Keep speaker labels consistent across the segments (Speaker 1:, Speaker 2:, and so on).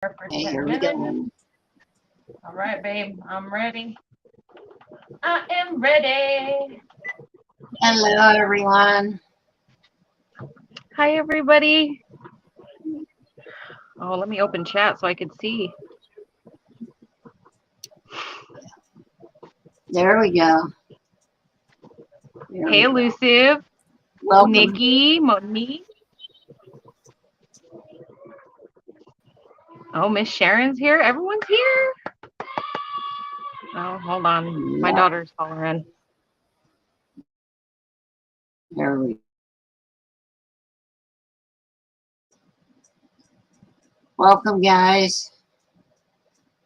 Speaker 1: For
Speaker 2: Okay,
Speaker 1: 10
Speaker 2: here we go.
Speaker 1: minutes. All right, babe, I'm ready. I am ready.
Speaker 2: Hello, everyone.
Speaker 1: Hi, everybody. Oh, let me open chat so I can see.
Speaker 2: There we go.
Speaker 1: Hey, Elusive.
Speaker 2: Welcome.
Speaker 1: Nikki, Monique. Oh, Miss Sharon's here. Everyone's here. Oh, hold on. My daughter's calling.
Speaker 2: There we go. Welcome, guys.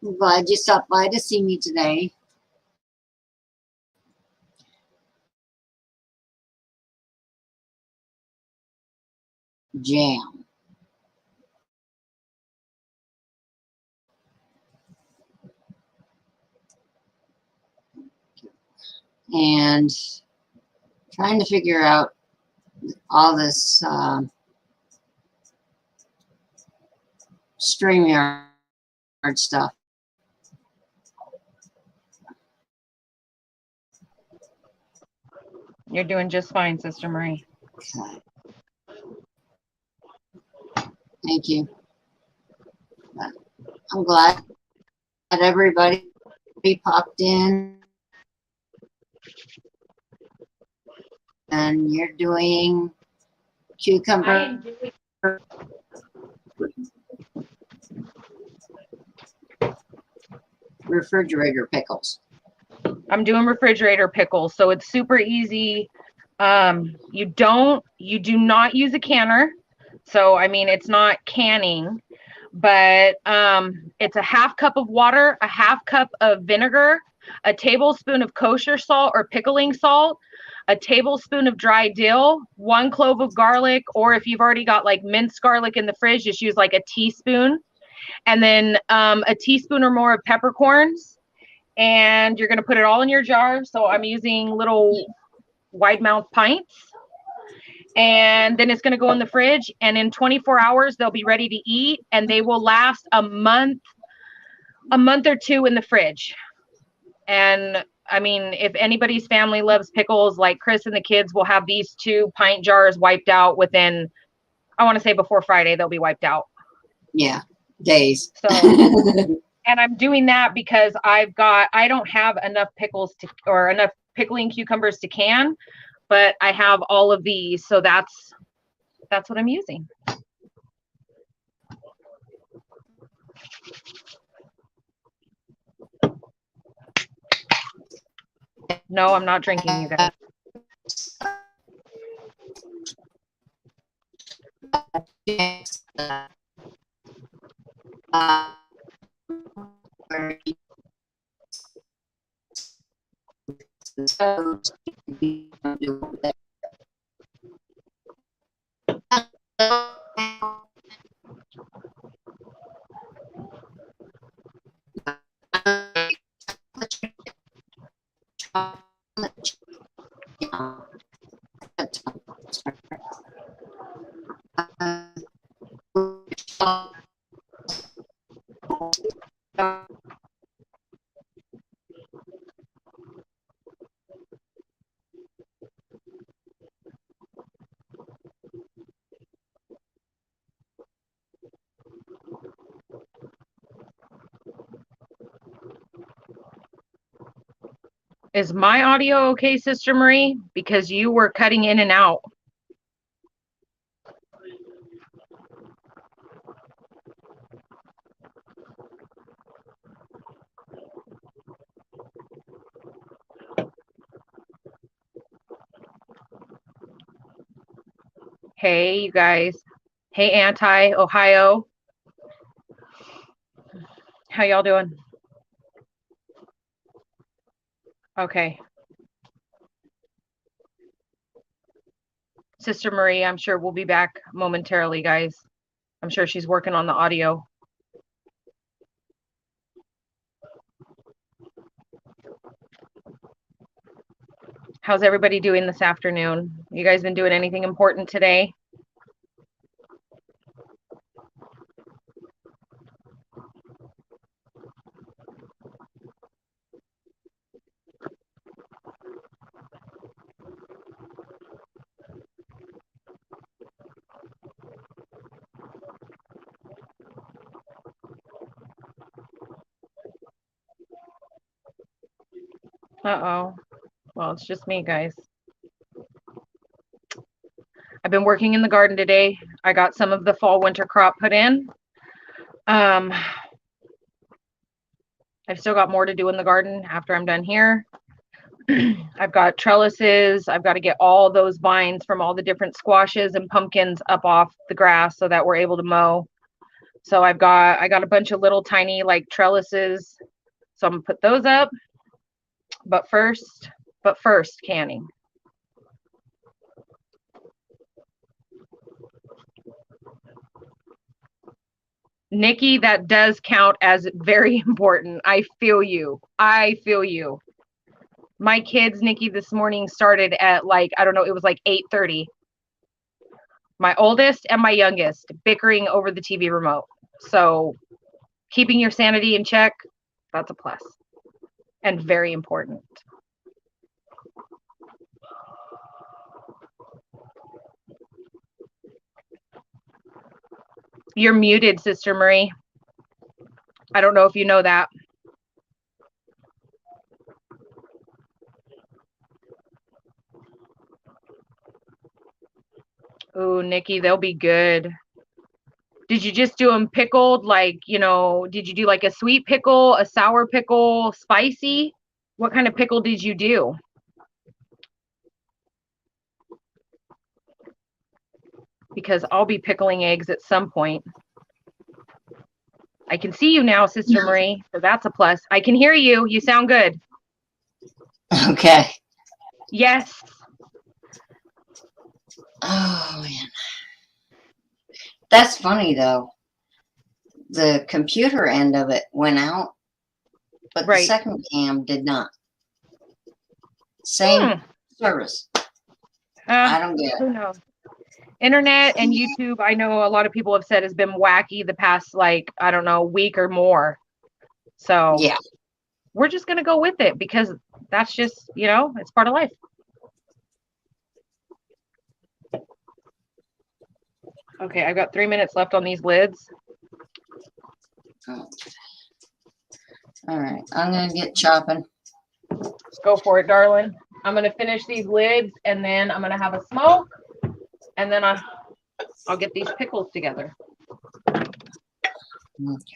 Speaker 2: I'm glad you stopped by to see me today. Jam. And trying to figure out all this StreamYard stuff.
Speaker 1: You're doing just fine, Sister Marie.
Speaker 2: Okay. Thank you. I'm glad that everybody popped in. And you're doing cucumber refrigerator pickles.
Speaker 1: I'm doing refrigerator pickles, so it's super easy. You do not use a canner. So, I mean, it's not canning, but it's a half cup of water, a half cup of vinegar, a tablespoon of kosher salt or pickling salt, a tablespoon of dry dill, 1 clove of garlic, or if you've already got like minced garlic in the fridge, just use like a teaspoon, and then a teaspoon or more of peppercorns. And you're going to put it all in your jar. So I'm using little wide mouth pints. And then it's going to go in the fridge. And in 24 hours, they'll be ready to eat. And they will last a month or two in the fridge. And I mean, if anybody's family loves pickles, like Chris and the kids will have these 2 pint jars wiped out within, I want to say before Friday, they'll be wiped out.
Speaker 2: Yeah, days.
Speaker 1: So and I'm doing that because I don't have enough pickles or enough pickling cucumbers to can, but I have all of these. So that's what I'm using. No, I'm not drinking, you guys. Is my audio okay, Sister Marie? Because you were cutting in and out. Hey, you guys. Hey, Anti, Ohio. How y'all doing? Okay. Sister Marie, I'm sure we'll be back momentarily, guys. I'm sure she's working on the audio. How's everybody doing this afternoon? You guys been doing anything important today? Uh-oh. Well, it's just me, guys. I've been working in the garden today. I got some of the fall winter crop put in. I've still got more to do in the garden after I'm done here. I've got trellises. I've got to get all those vines from all the different squashes and pumpkins up off the grass so that we're able to mow. So I got a bunch of little tiny like trellises. So I'm gonna put those up. But first, canning. Nikki, that does count as very important. I feel you. My kids, Nikki, this morning started at like, I don't know, it was like 8:30. My oldest and my youngest bickering over the TV remote. So keeping your sanity in check, that's a plus and very important. You're muted, Sister Marie. I don't know if you know that. Oh, Nikki, they'll be good. Did you just do them pickled? Like, you know, did you do like a sweet pickle, a sour pickle, spicy? What kind of pickle did you do? Because I'll be pickling eggs at some point. I can see you now, Sister Marie, so that's a plus. I can hear you. You sound good.
Speaker 2: Okay.
Speaker 1: Yes.
Speaker 2: Oh, man. That's funny, though. The computer end of it went out, but the second cam did not. Same service. I don't get it.
Speaker 1: Who knows? Internet and YouTube, I know a lot of people have said has been wacky the past, like, I don't know, week or more. So
Speaker 2: yeah,
Speaker 1: we're just going to go with it because that's just, you know, it's part of life. Okay, I've got 3 minutes left on these lids.
Speaker 2: Oh. All right, I'm going to get chopping.
Speaker 1: Go for it, darling. I'm going to finish these lids and then I'm going to have a smoke and then I'll get these pickles together.
Speaker 2: And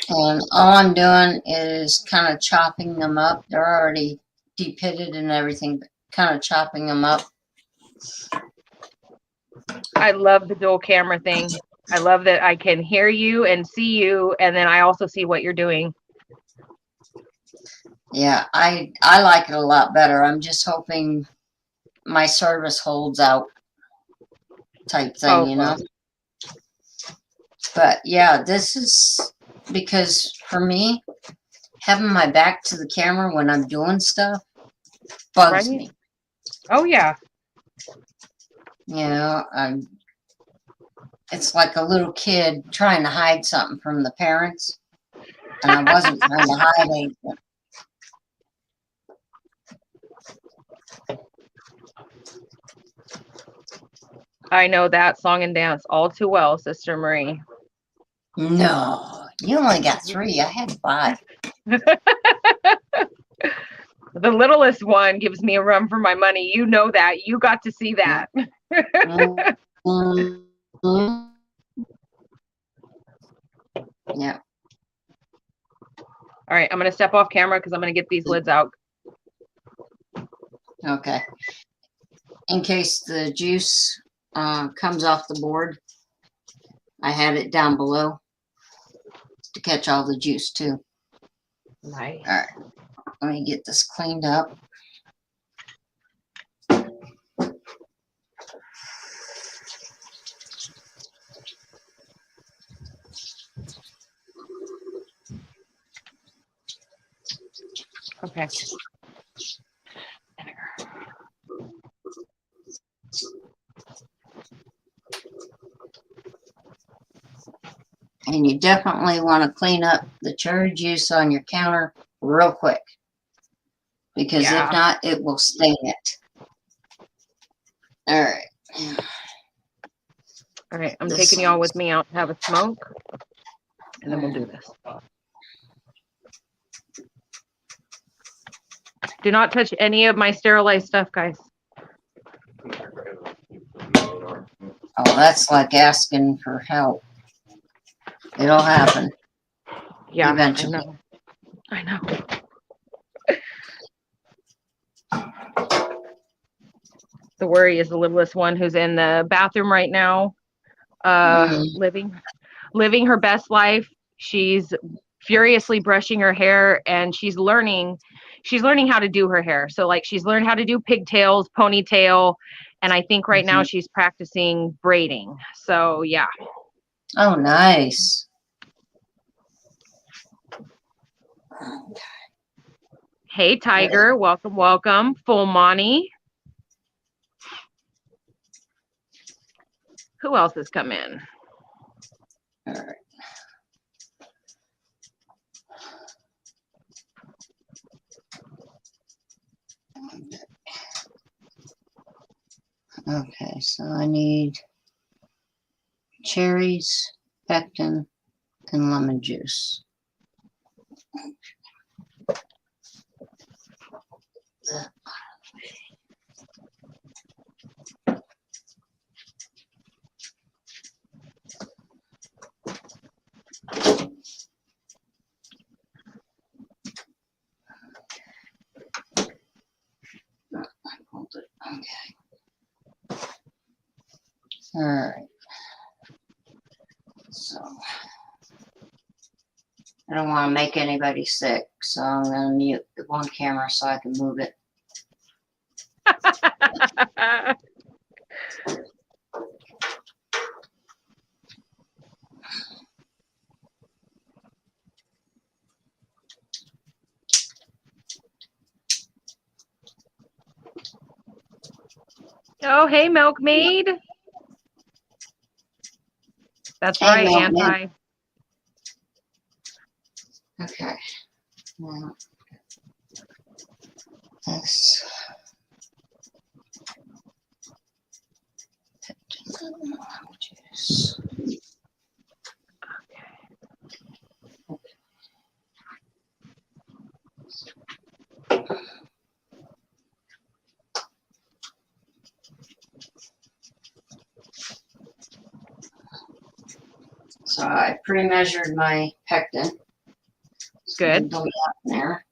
Speaker 2: all I'm doing is kind of chopping them up. They're already depitted and everything, but kind of chopping them up.
Speaker 1: I love the dual camera thing. I love that I can hear you and see you, and then I also see what you're doing.
Speaker 2: Yeah, I like it a lot better. I'm just hoping my service holds out type thing, you know? But yeah, this is because for me, having my back to the camera when I'm doing stuff bugs me.
Speaker 1: Oh, yeah.
Speaker 2: You know, it's like a little kid trying to hide something from the parents. And I wasn't trying to hide anything.
Speaker 1: I know that song and dance all too well, Sister Marie.
Speaker 2: No, you only got 3. I had 5.
Speaker 1: The littlest one gives me a run for my money. You know that. You got to see that.
Speaker 2: Yeah.
Speaker 1: All right, I'm going to step off camera because I'm going to get these lids out.
Speaker 2: Okay. In case the juice comes off the board, I had it down below to catch all the juice too.
Speaker 1: Nice.
Speaker 2: All right. Let me get this cleaned up.
Speaker 1: Okay.
Speaker 2: And you definitely want to clean up the cherry juice on your counter real quick. Because if not, it will stain it. All right.
Speaker 1: All right, I'm taking y'all with me out to have a smoke. And then we'll do this. Do not touch any of my sterilized stuff, guys.
Speaker 2: Oh, that's like asking for help. It'll happen.
Speaker 1: Yeah,
Speaker 2: Eventually.
Speaker 1: I know. I know. The worry is the littlest one who's in the bathroom right now, living her best life. She's furiously brushing her hair, and she's learning how to do her hair. So like she's learned how to do pigtails, ponytail, and I think right now she's practicing braiding. So yeah.
Speaker 2: Oh, nice.
Speaker 1: Hey Tiger, welcome, welcome. Full Monty. Who else has come in?
Speaker 2: All right. Okay, so I need cherries, pectin, and lemon juice. Hold it. Okay. All right. So I don't want to make anybody sick, so I'm going to mute the one camera so I can move it.
Speaker 1: Oh, hey, Milkmaid. That's right,
Speaker 2: Milkmaid.
Speaker 1: Anti.
Speaker 2: Okay. Now, this. Juice. So I pre-measured my pectin.
Speaker 1: Good.
Speaker 2: Dump that in there.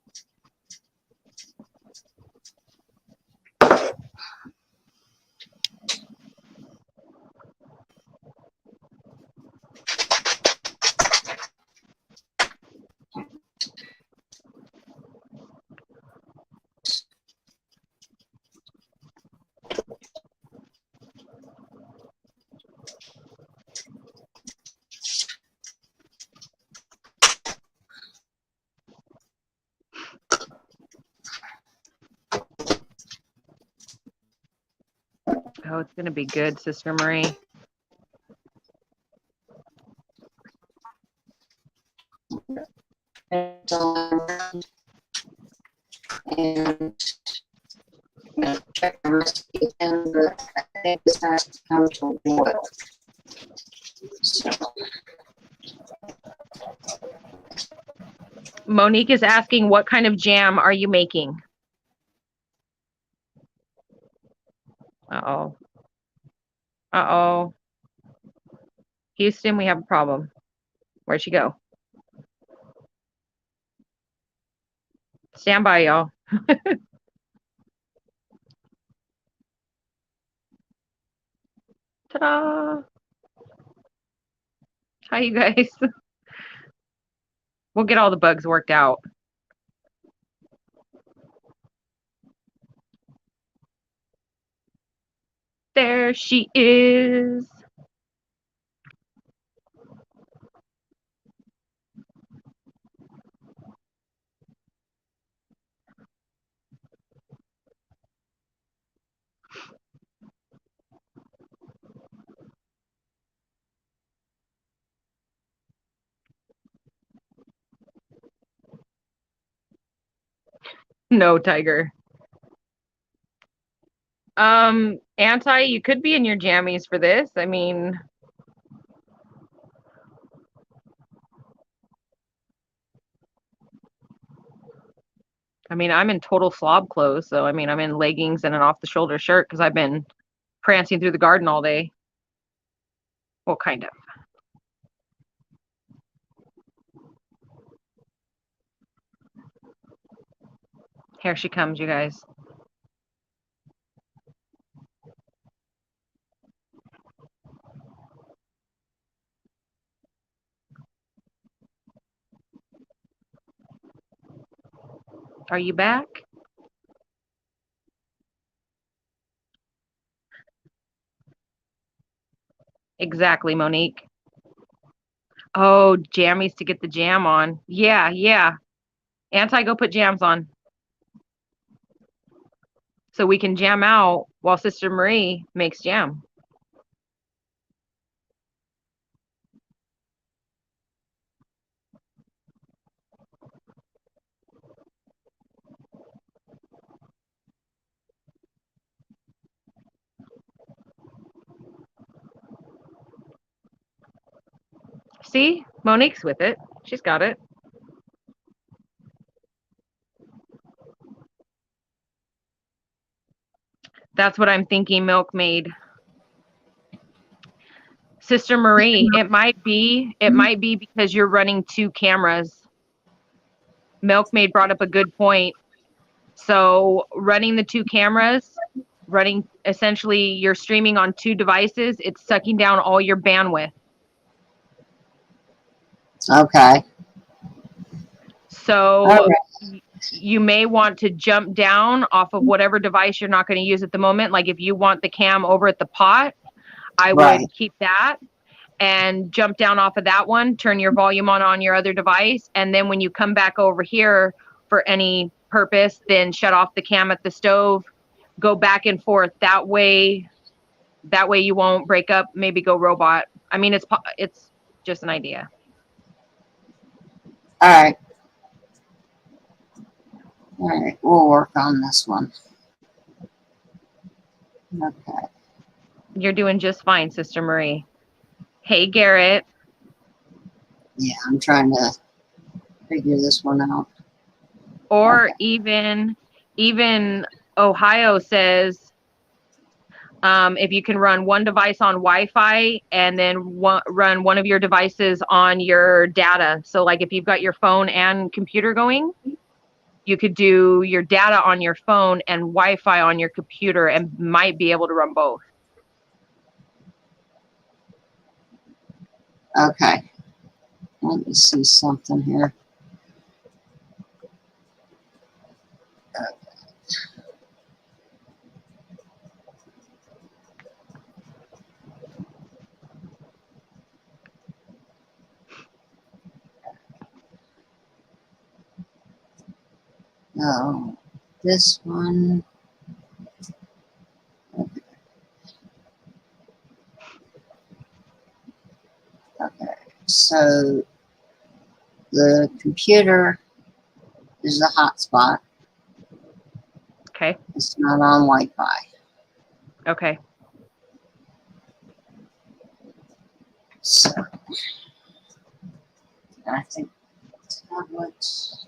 Speaker 1: Oh, it's going to be good, Sister Marie.
Speaker 2: And check the recipe, and I think this has to come to a boil. So,
Speaker 1: Monique is asking, what kind of jam are you making? Uh-oh. Uh-oh. Houston, we have a problem. Where'd she go? Stand by, y'all. Ta-da! Hi, you guys. We'll get all the bugs worked out. There she is. No, Tiger. Anti, you could be in your jammies for this. I mean, I mean, I'm in total slob clothes, so I mean, I'm in leggings and an off-the-shoulder shirt because I've been prancing through the garden all day. Well, kind of. Here she comes, you guys. Are you back? Exactly, Monique. Oh, jammies to get the jam on. Yeah, yeah. Anti, go put jams on. So we can jam out while Sister Marie makes jam. See? Monique's with it. She's got it. That's what I'm thinking, Milkmaid. Sister Marie, it might be because you're running 2 cameras. Milkmaid brought up a good point. So running the 2 cameras, running essentially you're streaming on 2 devices, it's sucking down all your bandwidth.
Speaker 2: Okay.
Speaker 1: So you may want to jump down off of whatever device you're not going to use at the moment. Like if you want the cam over at the pot, I would keep that and jump down off of that one, turn your volume on your other device. And then when you come back over here for any purpose, then shut off the cam at the stove, go back and forth. That way you won't break up, maybe go robot. I mean, it's just an idea.
Speaker 2: All right. All right, we'll work on this one. Okay.
Speaker 1: You're doing just fine, Sister Marie. Hey, Garrett.
Speaker 2: Yeah, I'm trying to figure this one out.
Speaker 1: Or even Ohio says if you can run one device on Wi-Fi and then run one of your devices on your data. So like if you've got your phone and computer going, you could do your data on your phone and Wi-Fi on your computer and might be able to run both.
Speaker 2: Okay. Let me see something here. Oh, this one. Okay. Okay. So the computer is the hotspot.
Speaker 1: Okay.
Speaker 2: It's not on Wi-Fi.
Speaker 1: Okay.
Speaker 2: So I think tablets.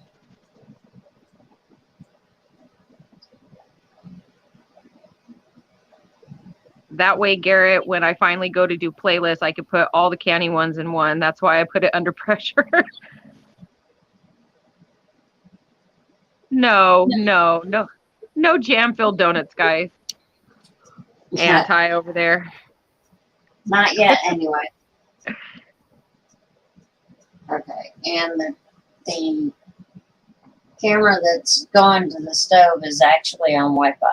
Speaker 1: That way, Garrett, when I finally go to do playlists, I could put all the canny ones in one. That's why I put it under pressure. No jam-filled donuts, guys. Anti over there.
Speaker 2: Not yet, anyway. Okay, and the camera that's going to the stove is actually on Wi-Fi.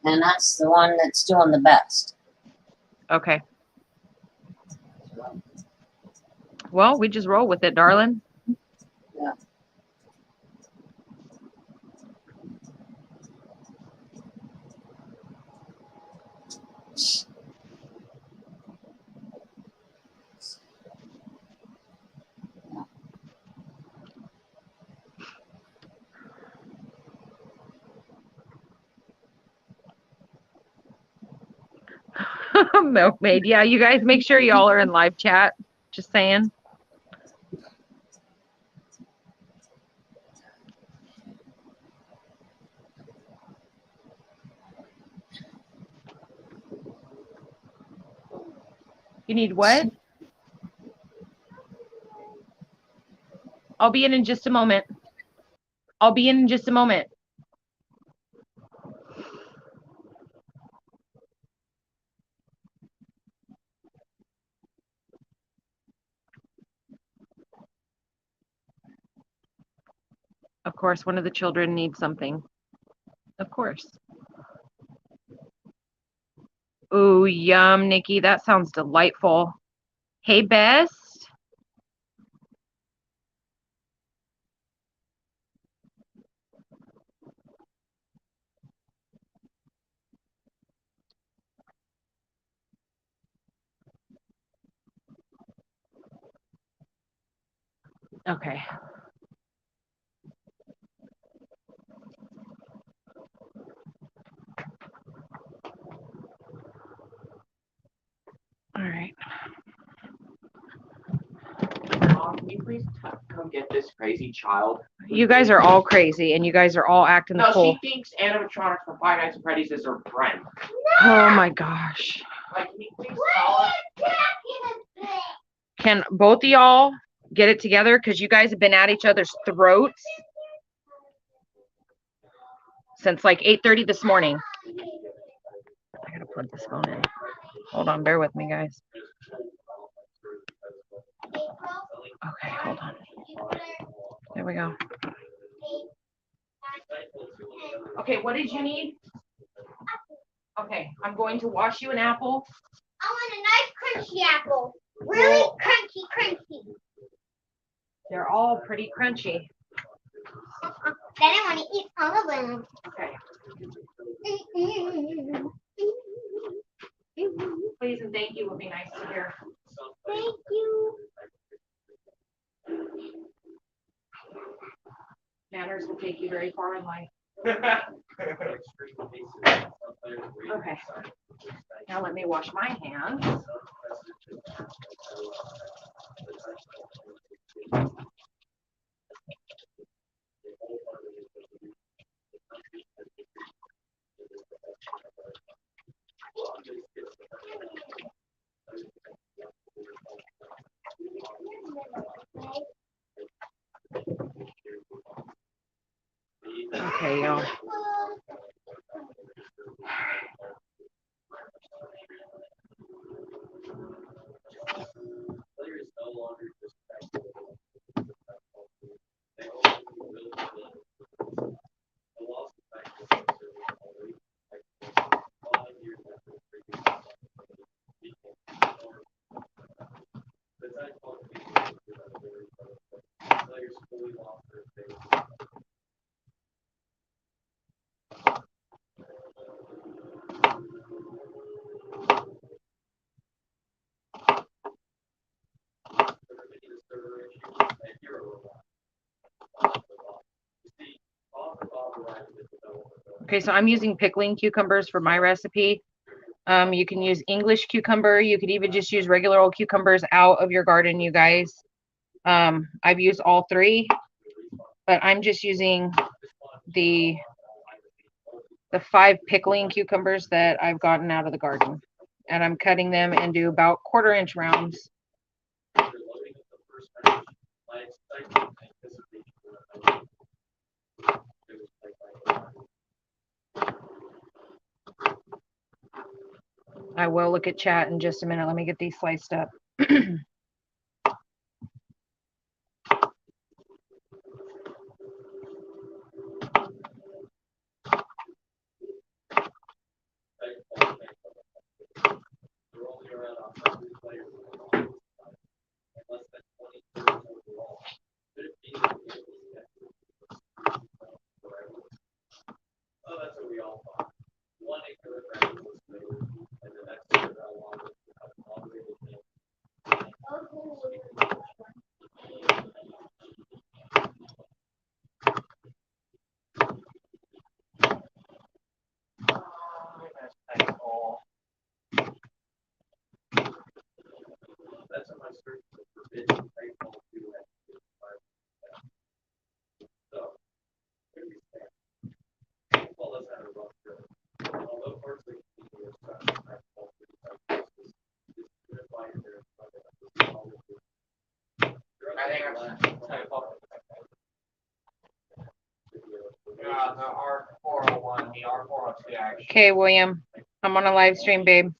Speaker 2: And that's the one that's doing the best.
Speaker 1: Okay. Well, we just roll with it, darling.
Speaker 2: Yeah.
Speaker 1: Milkmaid. Yeah, you guys make sure y'all are in live chat. Just saying. You need what? I'll be in just a moment. I'll be in just a moment. Of course, one of the children needs something. Of course. Ooh, yum, Nikki. That sounds delightful. Hey, Best. Okay. All right.
Speaker 3: Mom, can you please come get this crazy child?
Speaker 1: You guys are all crazy, and you guys are all acting the
Speaker 3: No,
Speaker 1: fool.
Speaker 3: she thinks animatronics from Five Nights at Freddy's is her friend.
Speaker 1: Oh my gosh.
Speaker 3: Like, can you please tell her?
Speaker 1: Can both of y'all get it together? Because you guys have been at each other's throats since like 8:30 this morning. I gotta plug this phone in. Hold on, bear with me, guys. Okay, hold on. There we go. Okay, what did you need? Okay, I'm going to wash you an apple.
Speaker 4: I want a nice crunchy apple. Really crunchy.
Speaker 1: They're all pretty crunchy.
Speaker 4: Then I want to eat all of them.
Speaker 1: Okay. Please and thank you would be nice to hear.
Speaker 4: Thank you.
Speaker 1: Manners will take you very far in life. Okay. Now let me wash my hands. Okay, y'all. Okay, so I'm using pickling cucumbers for my recipe. You can use English cucumber. You could even just use regular old cucumbers out of your garden, you guys. I've used all three, but I'm just using the 5 pickling cucumbers that I've gotten out of the garden. And I'm cutting them into about 1/4-inch rounds. I will look at chat in just a minute. Let me get these sliced up.
Speaker 3: The R401, the R402 actually.
Speaker 1: Okay, William, I'm on a live stream, babe.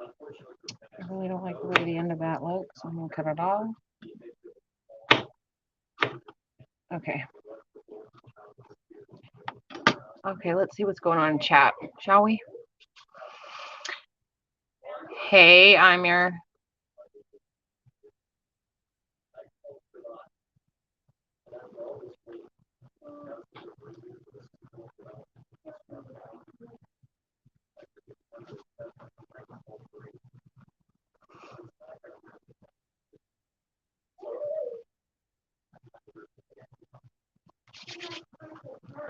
Speaker 1: I really don't like the way the end of that looks. I'm gonna cut it off. Okay. Okay, let's see what's going on in chat, shall we? Hey, I'm your.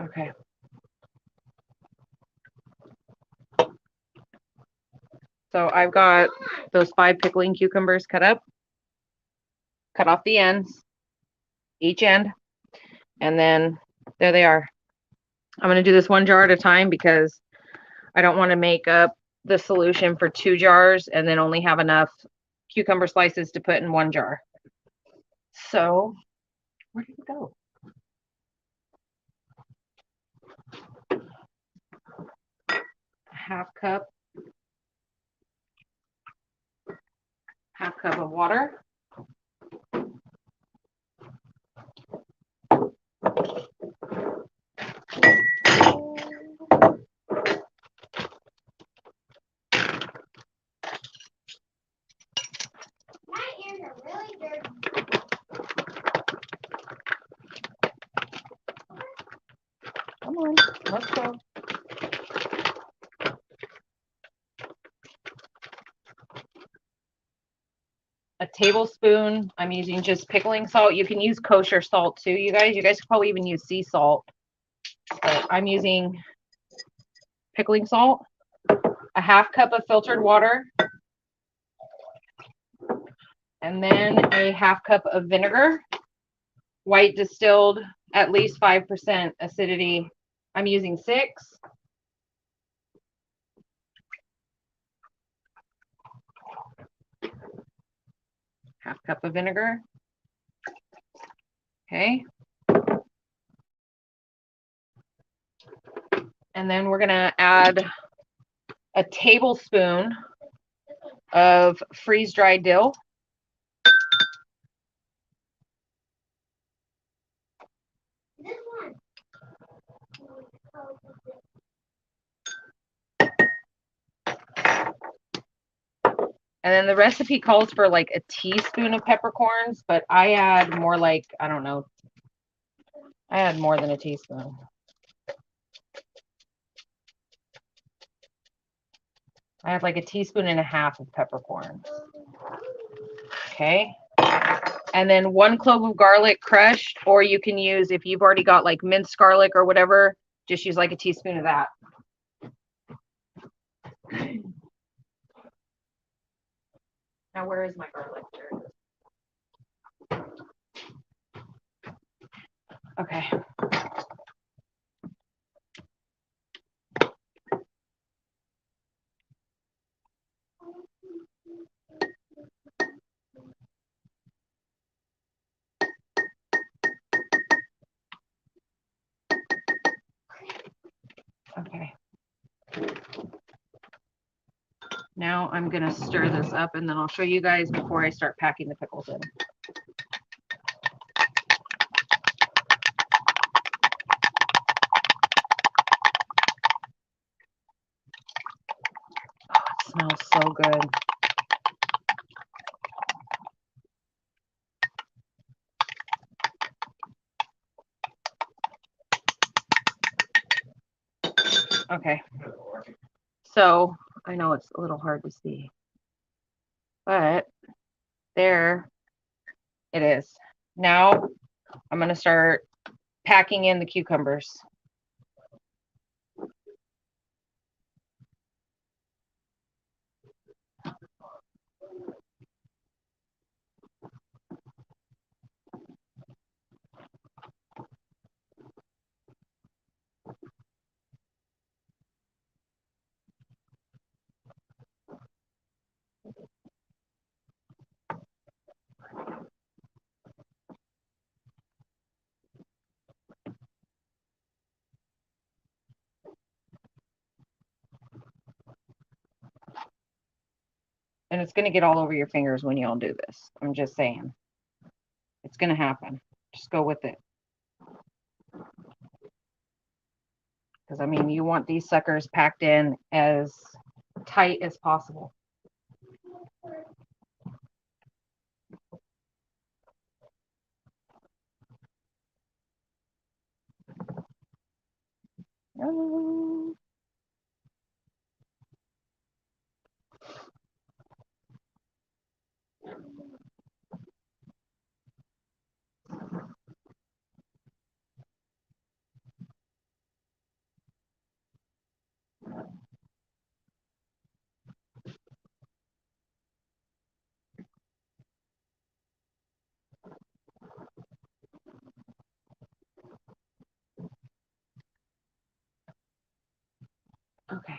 Speaker 1: Okay. So I've got those 5 pickling cucumbers cut up, cut off the ends, each end, and then there they are. I'm going to do this 1 jar at a time because I don't want to make up the solution for 2 jars and then only have enough cucumber slices to put in 1 jar. So, where did it go? Half cup of water.
Speaker 4: My ears are really dirty.
Speaker 1: Come on, let's go. A tablespoon. I'm using just pickling salt. You can use kosher salt too, you guys. You guys could probably even use sea salt. But I'm using pickling salt. A half cup of filtered water. And then a half cup of vinegar. White distilled, at least 5% acidity. I'm using 6. Half cup of vinegar. Okay. And then we're gonna add a tablespoon of freeze-dried dill.
Speaker 4: This one.
Speaker 1: And then the recipe calls for like a teaspoon of peppercorns, but I add more like, I don't know, I add more than a teaspoon. I have like a teaspoon and a half of peppercorns. Okay. And then 1 clove of garlic crushed, or you can use, if you've already got like minced garlic or whatever, just use like a teaspoon of that. Now, where is my garlic? There it is. Okay. Okay. Now I'm going to stir this up and then I'll show you guys before I start packing the pickles in. Oh, it smells so good. Okay. So I know it's a little hard to see, but there it is. Now I'm going to start packing in the cucumbers. And it's going to get all over your fingers when you all do this. I'm just saying. It's going to happen. Just go with it. Because, I mean, you want these suckers packed in as tight as possible. Okay.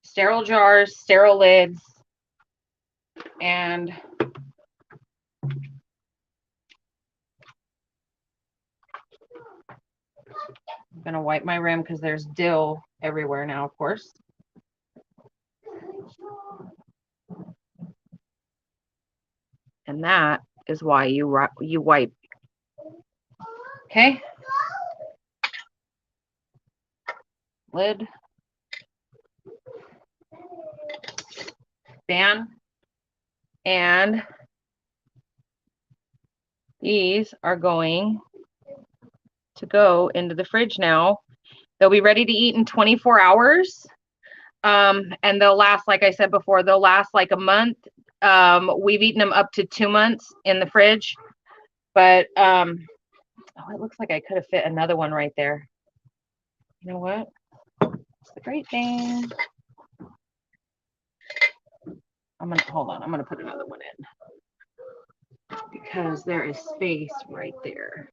Speaker 1: Sterile jars, sterile lids, and I'm going to wipe my rim because there's dill everywhere now, of course. And that is why you wipe. Okay. Lid. Fan. And these are going to go into the fridge now. They'll be ready to eat in 24 hours. And they'll last, like I said before, they'll last like a month. We've eaten them up to 2 months in the fridge. But oh, it looks like I could have fit another one right there. You know what? It's the great thing. Hold on, I'm gonna put another one in because there is space right there.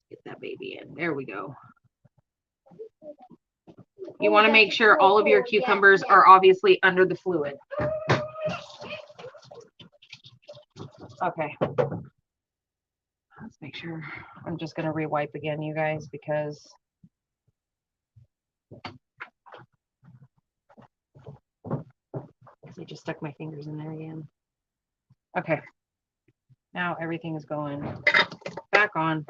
Speaker 1: Get that baby in. There we go. You want to make sure all of your cucumbers are obviously under the fluid. Okay. Let's make sure. I'm just gonna rewipe again, you guys, because I just stuck my fingers in there again. Okay. Now everything is going back on.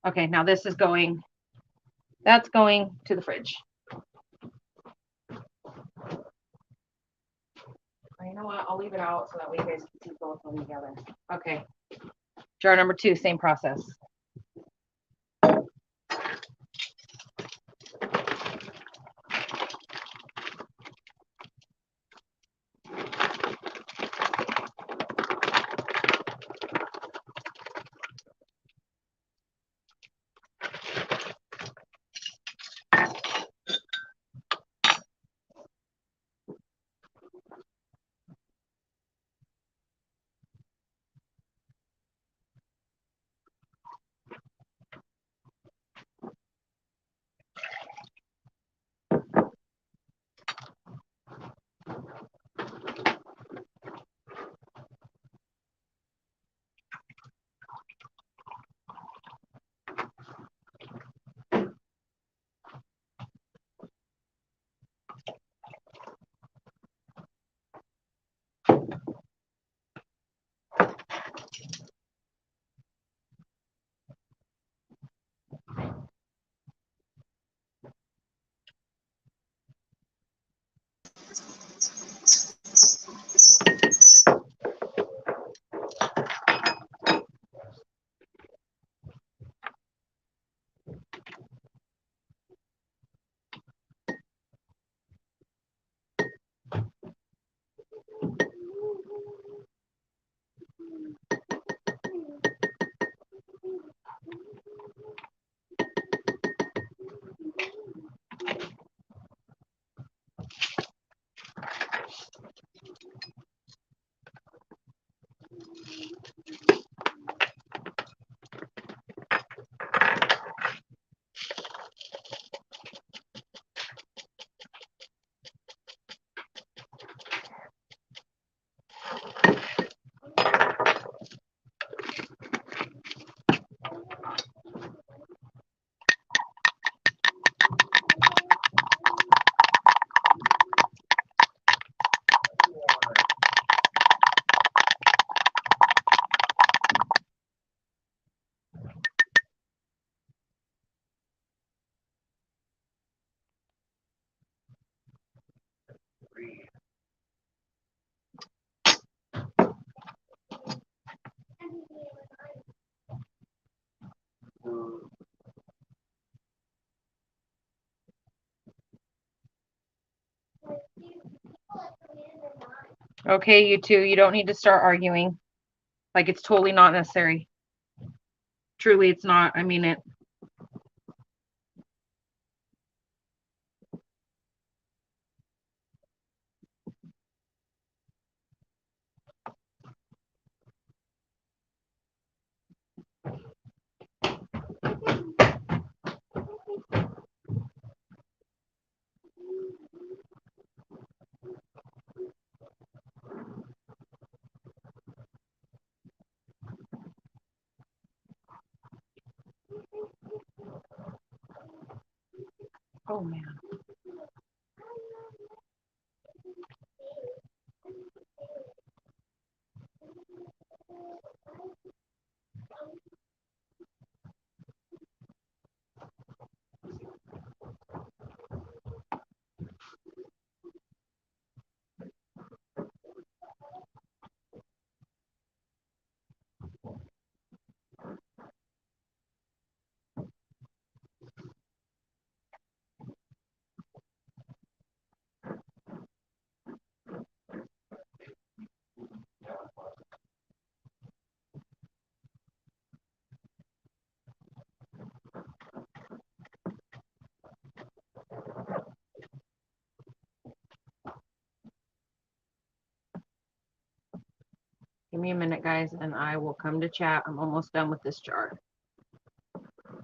Speaker 1: Okay, now this is going, that's going to the fridge. You know what? I'll leave it out so that way you guys can see both of them together. Okay. Jar number 2, same process. Okay, you two, you don't need to start arguing. Like, it's totally not necessary. Truly, it's not. I mean it. Oh, man. Give me a minute, guys, and I will come to chat. I'm almost done with this jar.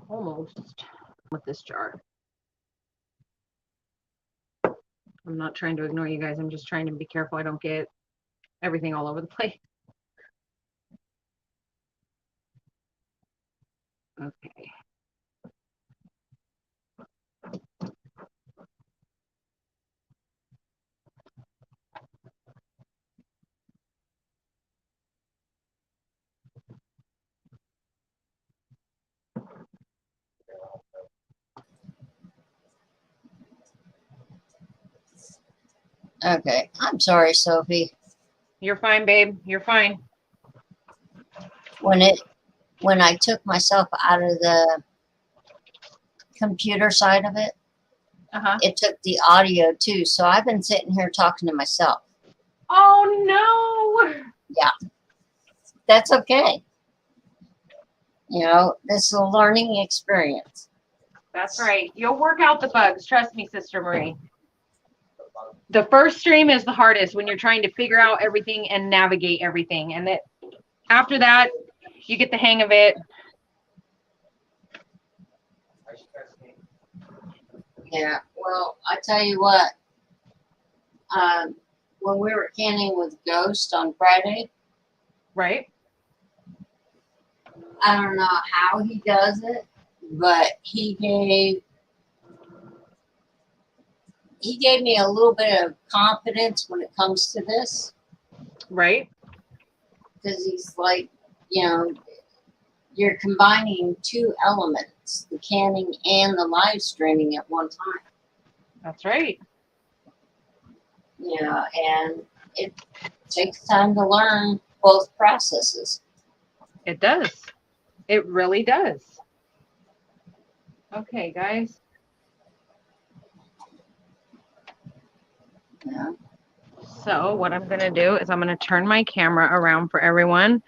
Speaker 1: Almost with this jar. I'm not trying to ignore you guys. I'm just trying to be careful I don't get everything all over the place. Okay.
Speaker 2: Okay. I'm sorry, Sophie.
Speaker 1: You're fine, babe. You're fine.
Speaker 2: When I took myself out of the computer side of it,
Speaker 1: Uh-huh.
Speaker 2: it took the audio too. So I've been sitting here talking to myself.
Speaker 1: Oh, no.
Speaker 2: That's okay. You know, this is a learning experience.
Speaker 1: That's right. You'll work out the bugs. Trust me, Sister Marie. The first stream is the hardest when you're trying to figure out everything and navigate everything. And after that, you get the hang of it.
Speaker 2: Yeah. Well, I tell you what, when we were canning with Ghost on Friday,
Speaker 1: Right?
Speaker 2: I don't know how he does it, but he gave me a little bit of confidence when it comes to this,
Speaker 1: Right?
Speaker 2: because he's like, you know, you're combining two elements, the canning and the live streaming at one time.
Speaker 1: That's right.
Speaker 2: You know, and it takes time to learn both processes.
Speaker 1: It does. It really does. Okay, guys.
Speaker 2: Yeah.
Speaker 1: So what I'm going to do is I'm going to turn my camera around for everyone.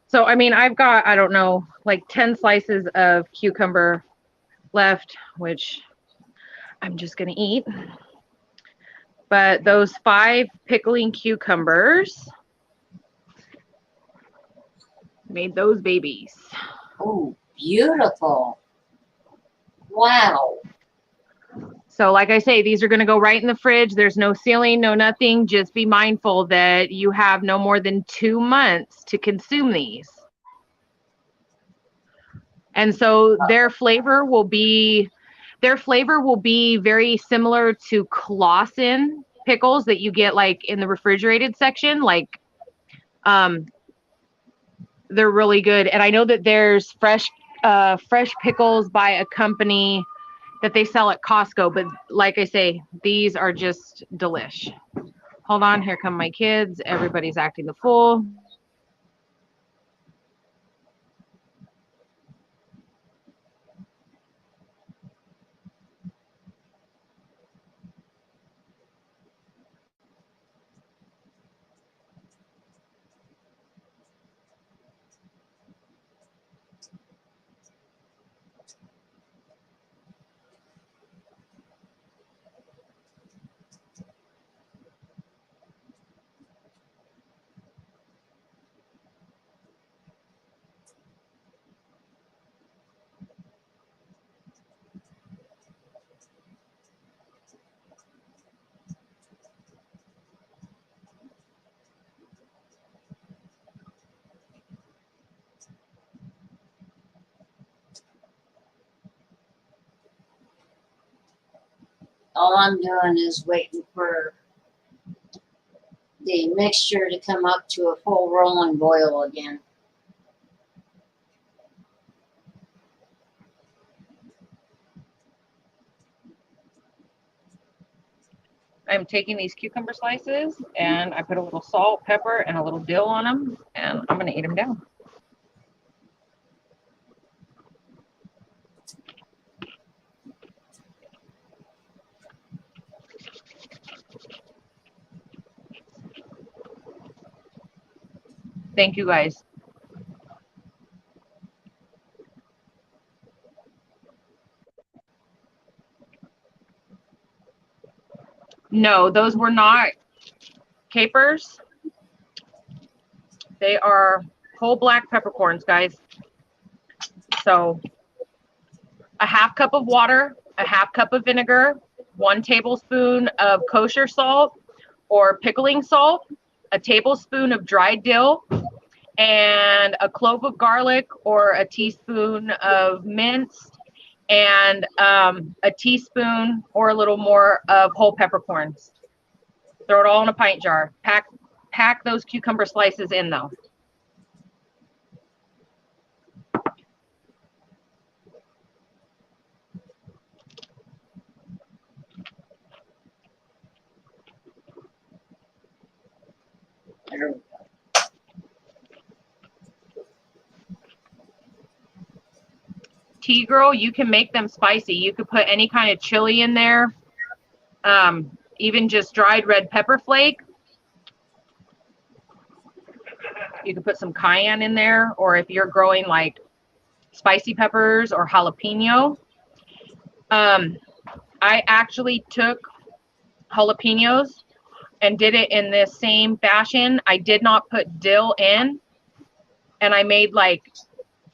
Speaker 1: So, I mean, I've got, I don't know, like 10 slices of cucumber left, which I'm just going to eat. But those 5 pickling cucumbers made those babies.
Speaker 2: Oh, beautiful. Wow.
Speaker 1: So like I say, these are going to go right in the fridge. There's no sealing, no nothing. Just be mindful that you have no more than 2 months to consume these. And so their flavor will be very similar to Clausen pickles that you get like in the refrigerated section. Like they're really good. And I know that there's fresh pickles by a company that they sell at Costco, but like I say, these are just delish. Hold on, here come my kids. Everybody's acting the fool.
Speaker 2: All I'm doing is waiting for the mixture to come up to a full rolling boil again.
Speaker 1: I'm taking these cucumber slices and I put a little salt, pepper, and a little dill on them, and I'm gonna eat them down. Thank you guys. No, those were not capers. They are whole black peppercorns, guys. So a half cup of water, a half cup of vinegar, 1 tablespoon of kosher salt or pickling salt, a tablespoon of dried dill, and a clove of garlic or a teaspoon of minced, and a teaspoon or a little more of whole peppercorns. Throw it all in a pint jar. Pack those cucumber slices in though.
Speaker 2: There we go.
Speaker 1: Tea Girl, you can make them spicy. You could put any kind of chili in there, even just dried red pepper flake. You could put some cayenne in there, or if you're growing like spicy peppers or jalapeno. I actually took jalapenos and did it in this same fashion. I did not put dill in, and I made like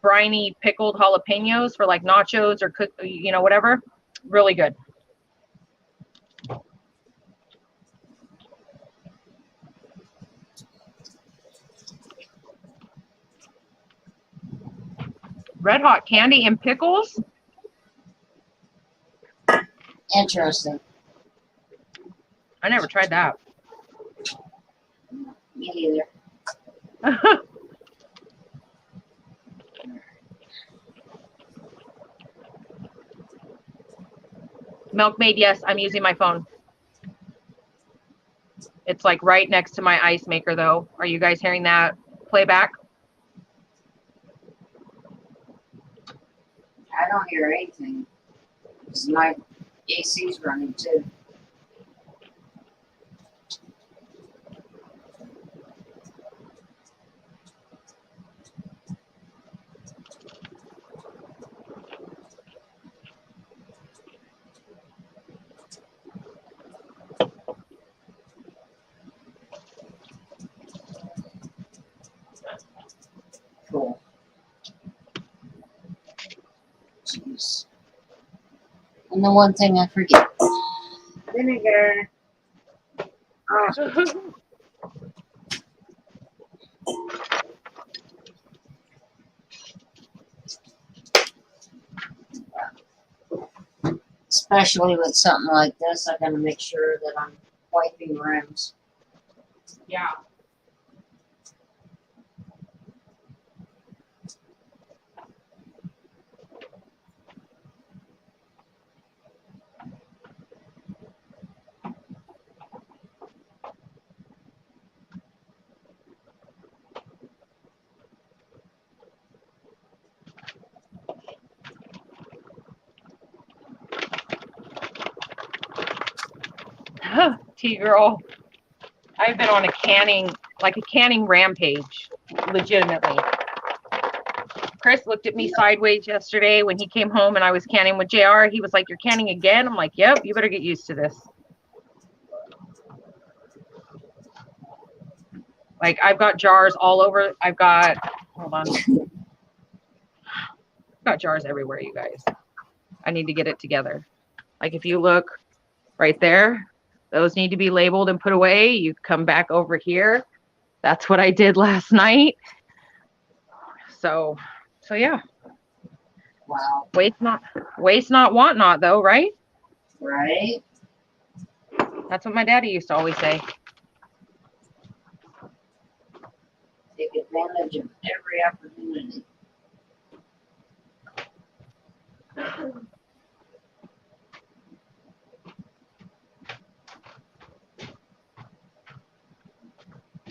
Speaker 1: briny pickled jalapenos for like nachos or cook, you know, whatever. Really good. Red Hot candy and pickles.
Speaker 2: Interesting.
Speaker 1: I never tried that.
Speaker 2: Me either.
Speaker 1: Milkmaid, yes, I'm using my phone. It's like right next to my ice maker though. Are you guys hearing that playback?
Speaker 2: I don't hear anything. 'Cause my AC's running too. Cool. Jeez. And the one thing I forget. Vinegar. Oh. Especially with something like this, I gotta make sure that I'm wiping rims.
Speaker 1: Yeah. Tea Girl, I've been on a canning rampage, legitimately. Chris looked at me sideways yesterday when he came home and I was canning with JR. He was like, "You're canning again?" I'm like, "Yep, you better get used to this." Like, I've got jars all over. Hold on. I've got jars everywhere, you guys. I need to get it together. Like, if you look right there, those need to be labeled and put away. You come back over here. That's what I did last night. So yeah.
Speaker 2: Wow.
Speaker 1: Waste not, want not though, right?
Speaker 2: Right?
Speaker 1: That's what my daddy used to always say.
Speaker 2: Take advantage of every opportunity.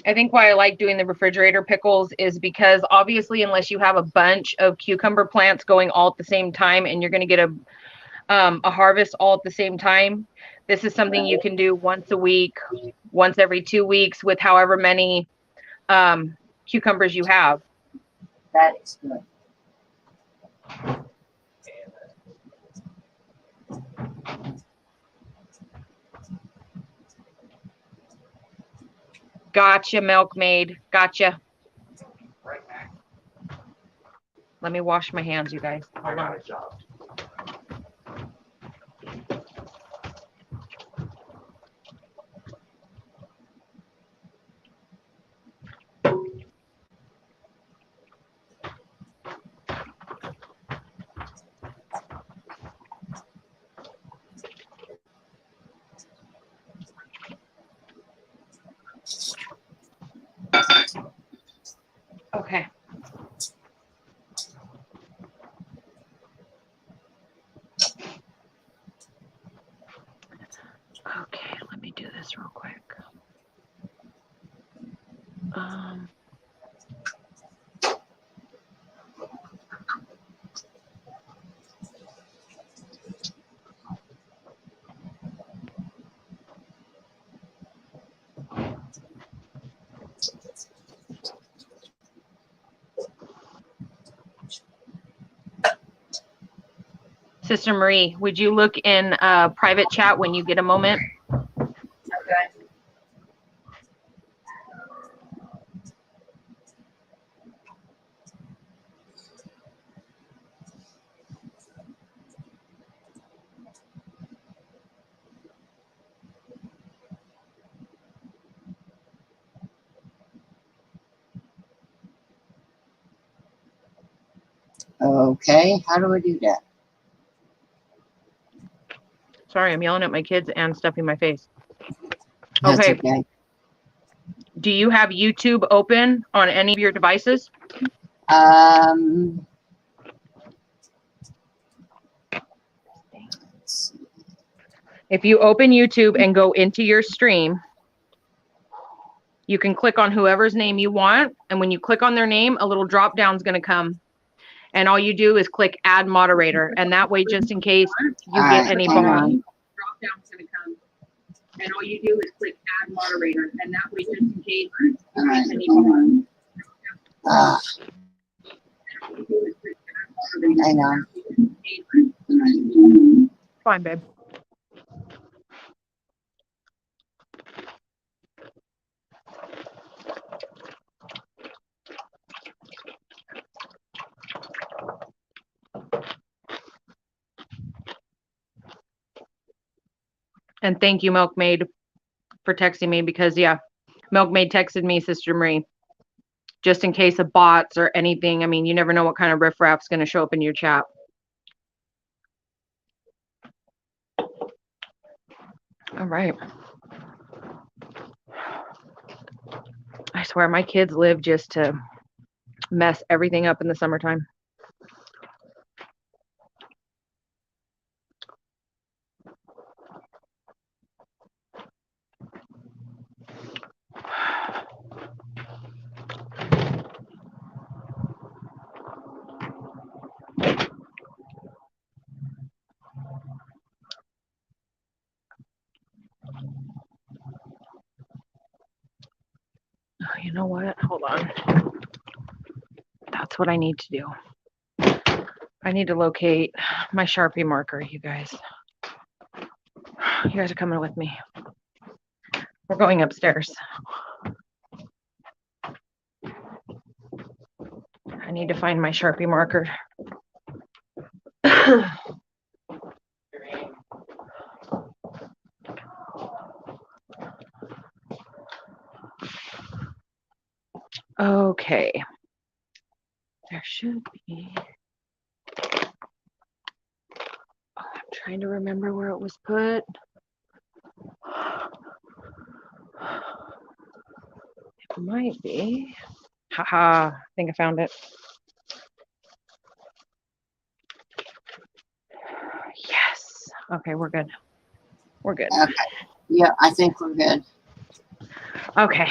Speaker 1: I think why I like doing the refrigerator pickles is because obviously unless you have a bunch of cucumber plants going all at the same time and you're going to get a harvest all at the same time, this is something you can do once a week, once every 2 weeks with however many cucumbers you have.
Speaker 2: That is good.
Speaker 1: Gotcha, milkmaid. Gotcha.
Speaker 3: Right back.
Speaker 1: Let me wash my hands, you guys.
Speaker 3: I
Speaker 1: Hold
Speaker 3: got
Speaker 1: on.
Speaker 3: a job.
Speaker 1: Okay. Okay, let me do this real quick. Sister Marie, would you look in private chat when you get a moment?
Speaker 2: Okay. Okay, how do I do that?
Speaker 1: Sorry, I'm yelling at my kids and stuffing my face.
Speaker 2: That's
Speaker 1: Okay.
Speaker 2: okay.
Speaker 1: Do you have YouTube open on any of your devices?
Speaker 2: Um, let's see.
Speaker 1: If you open YouTube and go into your stream, you can click on whoever's name you want. And when you click on their name, a little drop down is going to come. And all you do is click add moderator. And that way, just in case you
Speaker 2: All
Speaker 1: get
Speaker 2: right,
Speaker 1: any
Speaker 2: hang
Speaker 1: bombs,
Speaker 2: on.
Speaker 1: drop down's going to come. And all you do is click add moderator. And that way, just in case
Speaker 2: All
Speaker 1: you
Speaker 2: right,
Speaker 1: get any
Speaker 2: hang
Speaker 1: bombs.
Speaker 2: on. Hang on.
Speaker 1: Fine, babe. And thank you, Milkmaid, for texting me because, yeah, Milkmaid texted me, Sister Marie, just in case of bots or anything. I mean, you never know what kind of riffraff's going to show up in your chat. All right. I swear my kids live just to mess everything up in the summertime. Oh, you know what? Hold on. That's what I need to do. I need to locate my Sharpie marker, you guys. You guys are coming with me. We're going upstairs. I need to find my Sharpie marker. Okay. There should be. Oh, I'm trying to remember where it was put. might be. Haha, I think I found it. Yes. Okay, we're good. We're good.
Speaker 2: Okay. Yeah, I think we're good.
Speaker 1: Okay.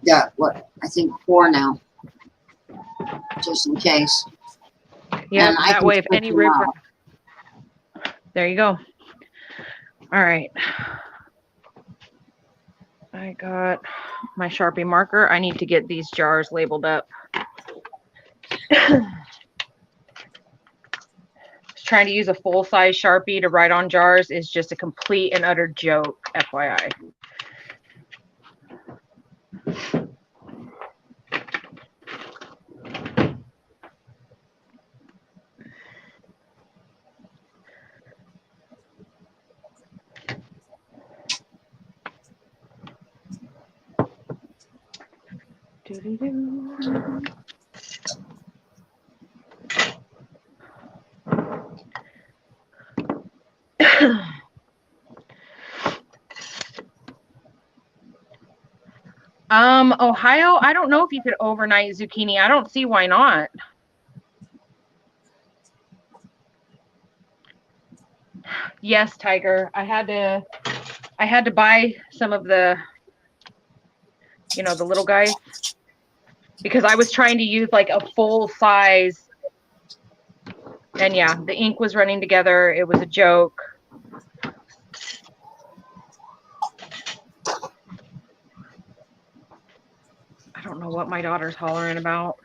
Speaker 2: Got what? I think 4 now, just in case.
Speaker 1: Yeah,
Speaker 2: And I
Speaker 1: that
Speaker 2: can
Speaker 1: way if
Speaker 2: switch
Speaker 1: any
Speaker 2: them
Speaker 1: river.
Speaker 2: out.
Speaker 1: There you go. All right. I got my Sharpie marker. I need to get these jars labeled up. Trying to use a full-size Sharpie to write on jars is just a complete and utter joke, FYI. Doo-doo-doo. Ohio, I don't know if you could overnight zucchini. I don't see why not. Yes, Tiger. I had to buy some of the, the little guys because I was trying to use like a full size. And yeah, the ink was running together. It was a joke. I don't know what my daughter's hollering about.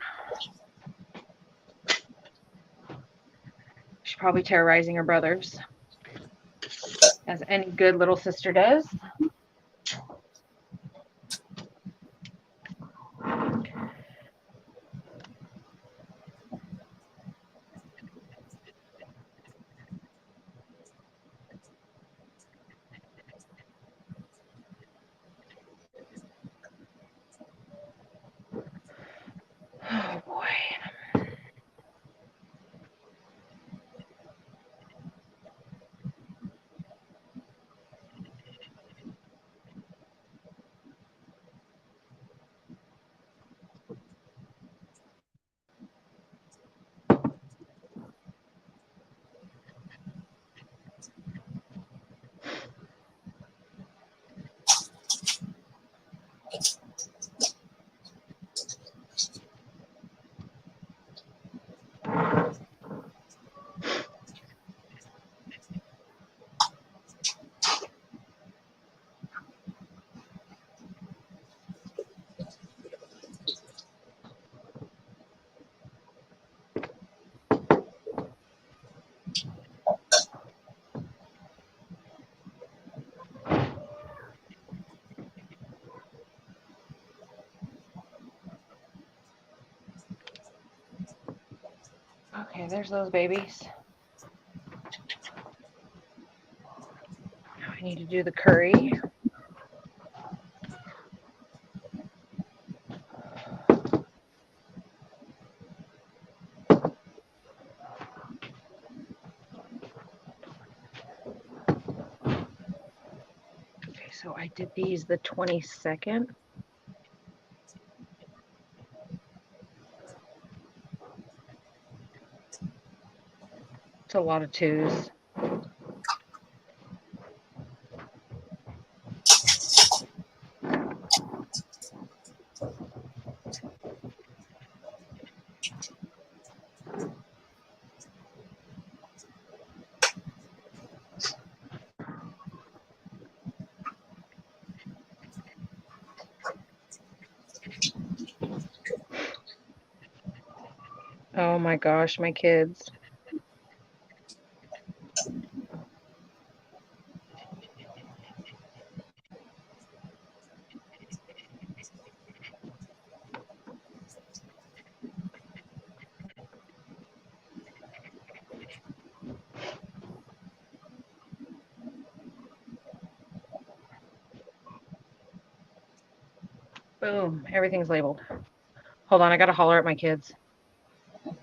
Speaker 1: She's probably terrorizing her brothers, as any good little sister does. Oh boy. Okay, there's those babies. Now I need to do the curry. Okay, so I did these the 22nd. It's a lot of twos. Oh my gosh, my kids. Boom, everything's labeled. Hold on, I gotta holler at my kids.
Speaker 2: Okay.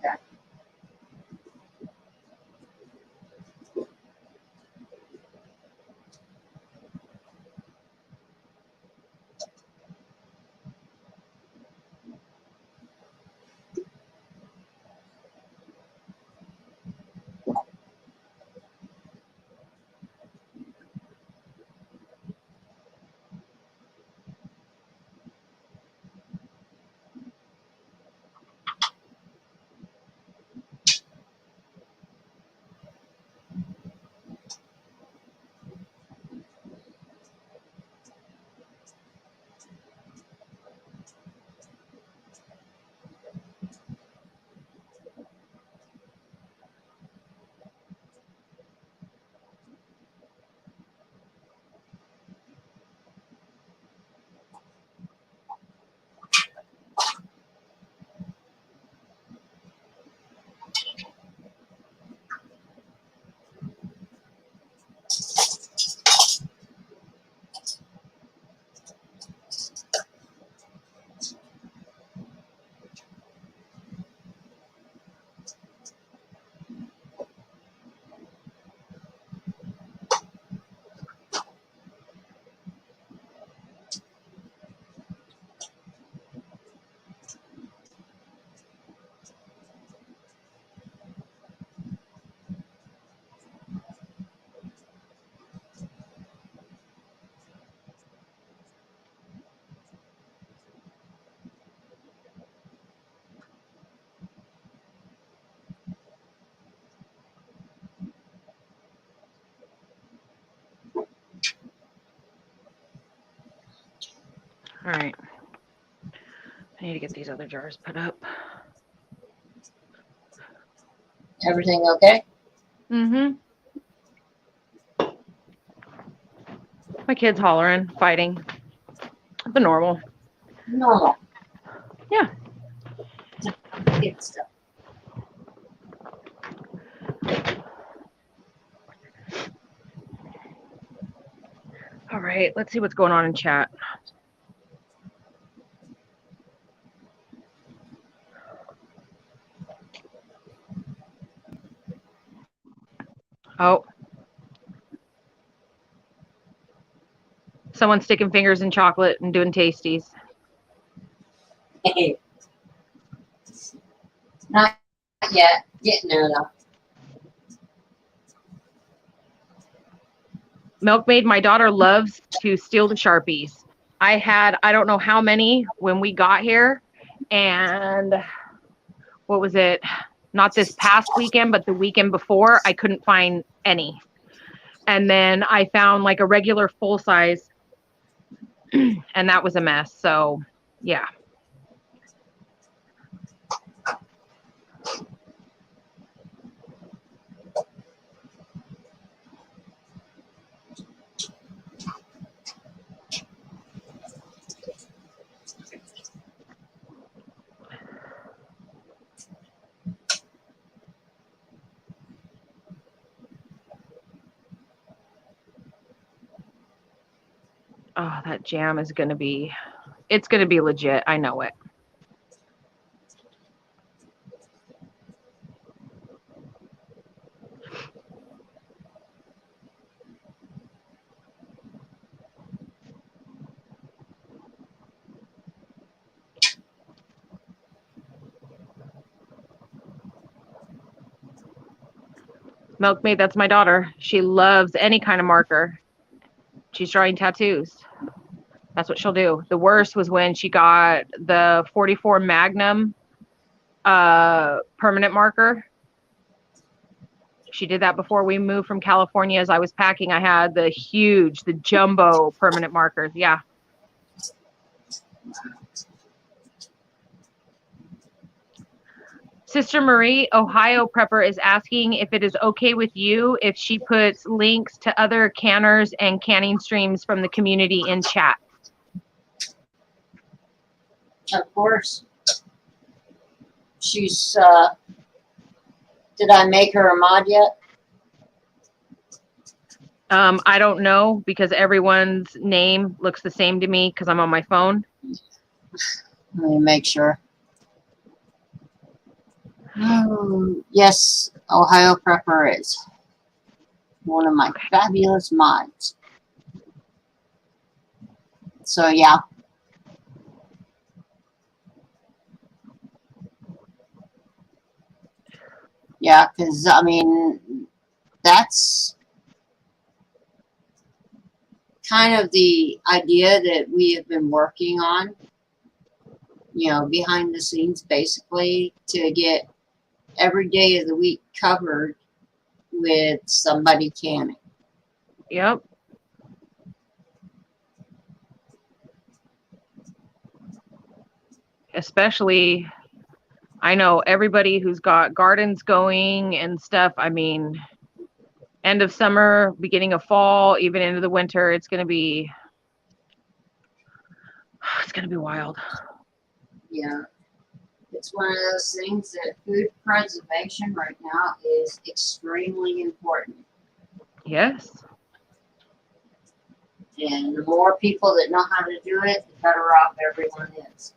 Speaker 1: All right. I need to get these other jars put up.
Speaker 2: Everything okay?
Speaker 1: Mm-hmm. My kid's hollering, fighting. The normal.
Speaker 2: Normal.
Speaker 1: Yeah.
Speaker 2: Good stuff.
Speaker 1: All right. Let's see what's going on in chat. Oh. Someone's sticking fingers in chocolate and doing tasties.
Speaker 2: Not yet. Getting there though.
Speaker 1: Milkmaid, my daughter loves to steal the Sharpies. I had, I don't know how many when we got here. And what was it? Not this past weekend, but the weekend before, I couldn't find any. And then I found like a regular full size, and that was a mess. So, yeah. Oh, that jam is going to be, it's going to be legit. I know it. Milkmaid, that's my daughter. She loves any kind of marker. She's drawing tattoos. That's what she'll do. The worst was when she got the 44 Magnum permanent marker. She did that before we moved from California. As I was packing, I had the huge, the jumbo permanent markers. Yeah. Sister Marie, Ohio Prepper, is asking if it is okay with you if she puts links to other canners and canning streams from the community in chat.
Speaker 2: Of course. She's, did I make her a mod yet?
Speaker 1: I don't know because everyone's name looks the same to me because I'm on my phone.
Speaker 2: Let me make sure. Yes, Ohio Prepper is one of my fabulous mods. So, yeah. Yeah, because, I mean, that's kind of the idea that we have been working on, you know, behind the scenes, basically, to get every day of the week covered with somebody canning.
Speaker 1: Yep. Especially, I know everybody who's got gardens going and stuff. I mean, end of summer, beginning of fall, even into the winter, it's going to be wild.
Speaker 2: Yeah. It's one of those things that food preservation right now is extremely important.
Speaker 1: Yes.
Speaker 2: And the more people that know how to do it, the better off everyone is.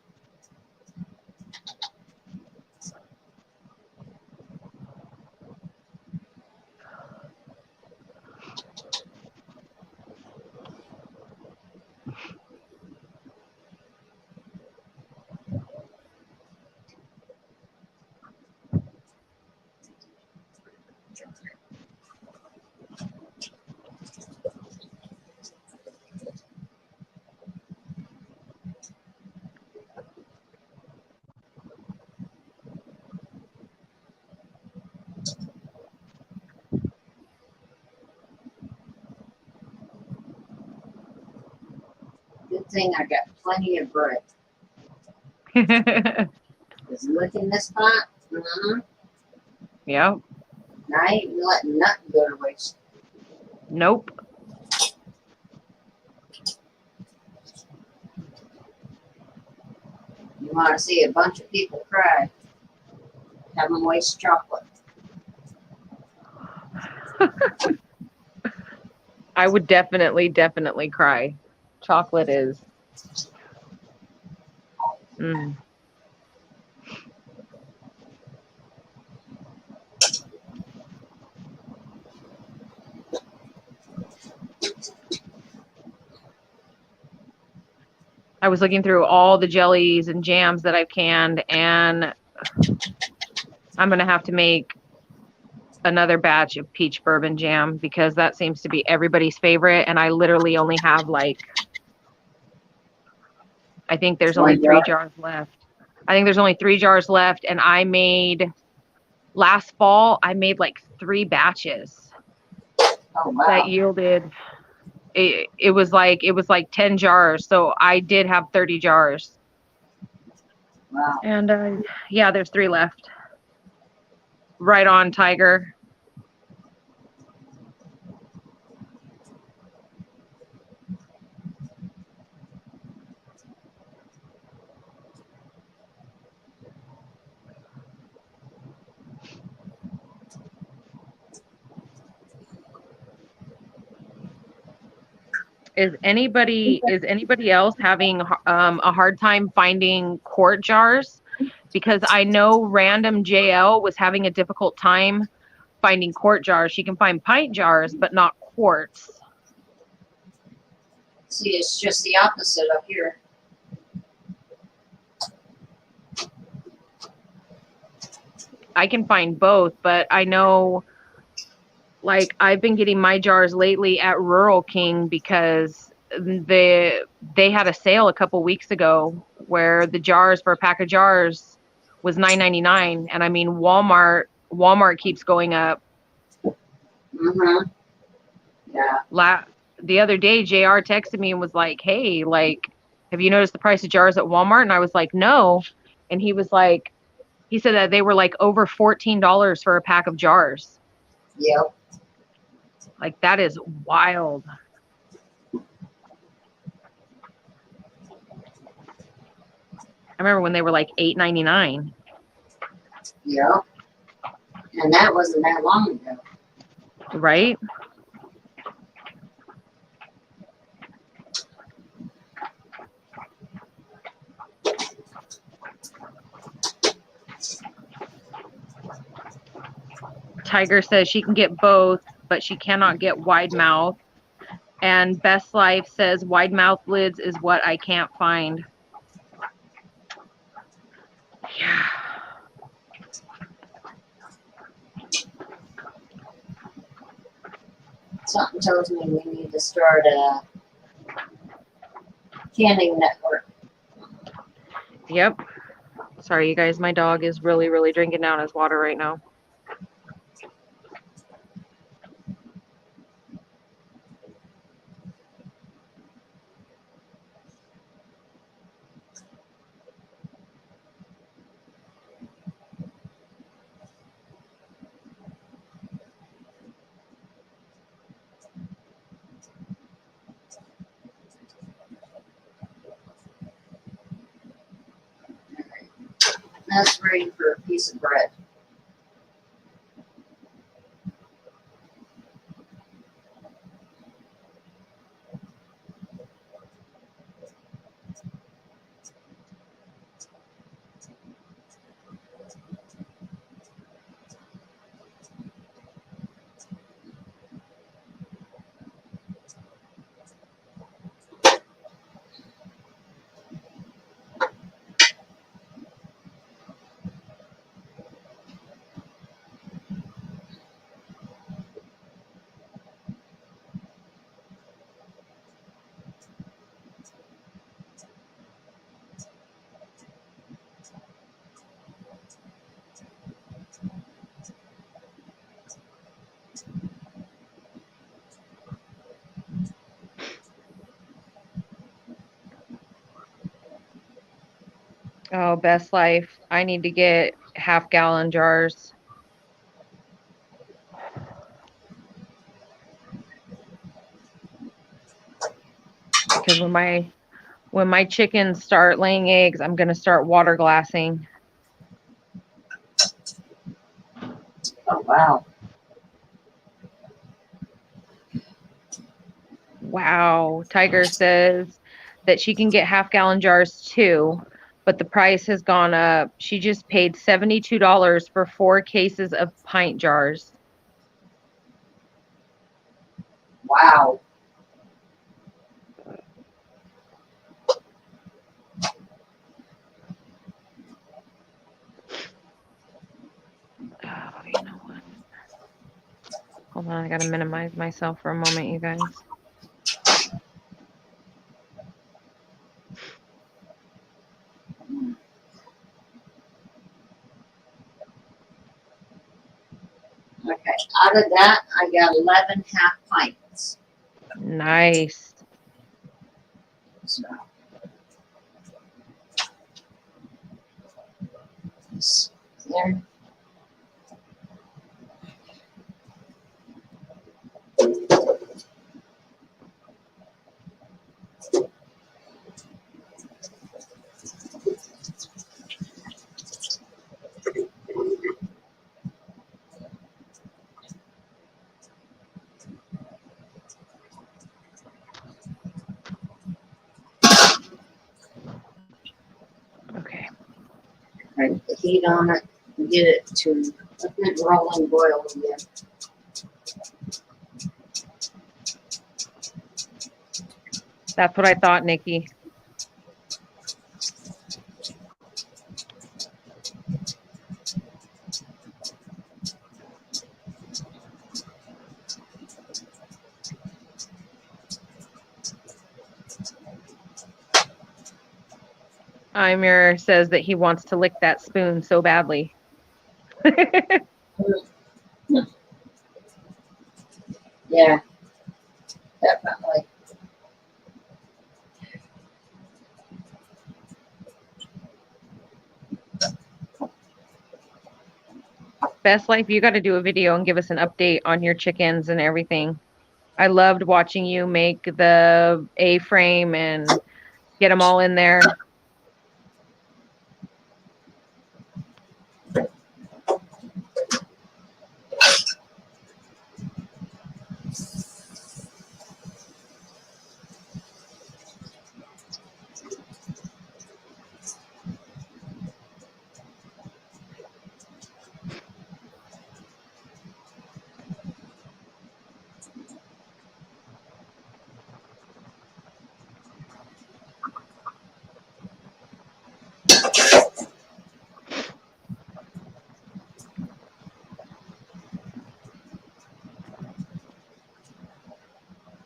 Speaker 2: thing I got plenty of bread. Just licking this pot.
Speaker 1: Yep.
Speaker 2: I ain't letting nothing go to waste.
Speaker 1: Nope.
Speaker 2: You want to see a bunch of people cry? Have them waste chocolate.
Speaker 1: I would definitely cry. Chocolate is. Mm. I was looking through all the jellies and jams that I've canned, and I'm going to have to make another batch of peach bourbon jam because that seems to be everybody's favorite. And I literally only have like, I think there's only 3 jars left. I think there's only 3 jars left. And I made, last fall, I made like 3 batches
Speaker 2: Oh wow!
Speaker 1: that yielded, it was like 10 jars. So I did have 30 jars.
Speaker 2: Wow.
Speaker 1: And yeah, there's 3 left. Right on, Tiger. Is anybody else having a hard time finding quart jars? Because I know Random JL was having a difficult time finding quart jars. She can find pint jars, but not quarts.
Speaker 2: See, it's just the opposite up here.
Speaker 1: I can find both, but I know, like, I've been getting my jars lately at Rural King because they had a sale a couple weeks ago where the jars for a pack of jars was $9.99, and I mean Walmart keeps going up.
Speaker 2: Yeah.
Speaker 1: The other day JR texted me and was like, hey, like, have you noticed the price of jars at Walmart? And I was like, no. And he was like, he said that they were like over $14 for a pack of jars.
Speaker 2: Yep.
Speaker 1: Like, that is wild. I remember when they were like $8.99.
Speaker 2: Yep. And that wasn't that long ago.
Speaker 1: Right? Tiger says she can get both, but she cannot get wide mouth. And Best Life says wide mouth lids is what I can't find. Yeah.
Speaker 2: Something tells me we need to start a canning network.
Speaker 1: Yep. Sorry, you guys. My dog is really drinking down his water right now.
Speaker 2: That's ready for a piece of bread.
Speaker 1: Oh, Best Life. I need to get half-gallon jars. Because when my chickens start laying eggs, I'm gonna start water glassing.
Speaker 2: Oh, wow.
Speaker 1: Wow. Tiger says that she can get half-gallon jars too, but the price has gone up. She just paid $72 for 4 cases of pint jars.
Speaker 2: Wow.
Speaker 1: Oh, you know what? Hold on, I gotta minimize myself for a moment, you guys.
Speaker 2: Okay. Out of that, I got 11 half pints.
Speaker 1: Nice.
Speaker 2: So. There.
Speaker 1: Okay.
Speaker 2: Turn the heat on it and get it to a good rolling boil again.
Speaker 1: That's what I thought, Nikki. Imir says that he wants to lick that spoon so badly.
Speaker 2: Yeah, definitely.
Speaker 1: Best Life, you got to do a video and give us an update on your chickens and everything. I loved watching you make the A-frame and get them all in there.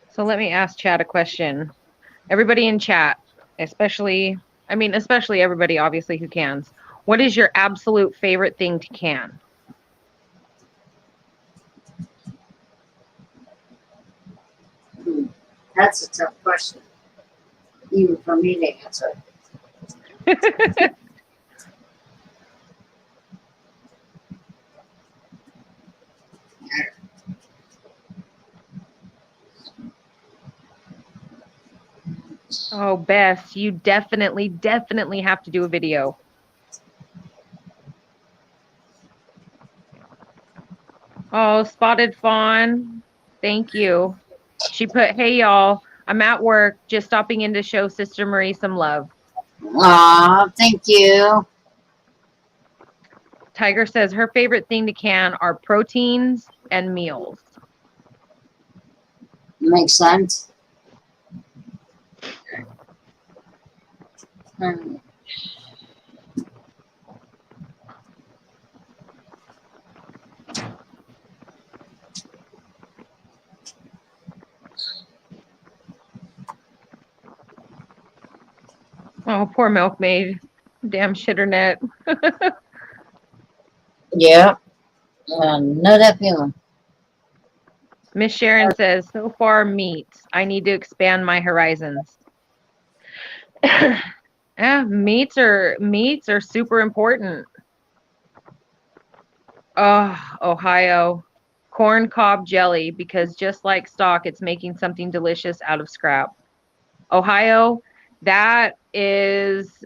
Speaker 1: So let me ask Chad a question. Everybody in chat, especially everybody obviously who cans. What is your absolute favorite thing to can?
Speaker 2: That's a tough question, even for me to answer.
Speaker 1: Oh, Bess, you definitely have to do a video. Oh, Spotted Fawn, thank you. She put, hey, y'all, I'm at work, just stopping in to show Sister Marie some love.
Speaker 2: Aw, thank you.
Speaker 1: Tiger says her favorite thing to can are proteins and meals.
Speaker 2: Makes sense.
Speaker 1: Oh, poor milkmaid. Damn shitter net.
Speaker 2: Yeah. Know that feeling.
Speaker 1: Miss Sharon says, so far meat. I need to expand my horizons. Yeah, meats are super important. Oh, Ohio. Corn cob jelly, because just like stock, it's making something delicious out of scrap. Ohio, that is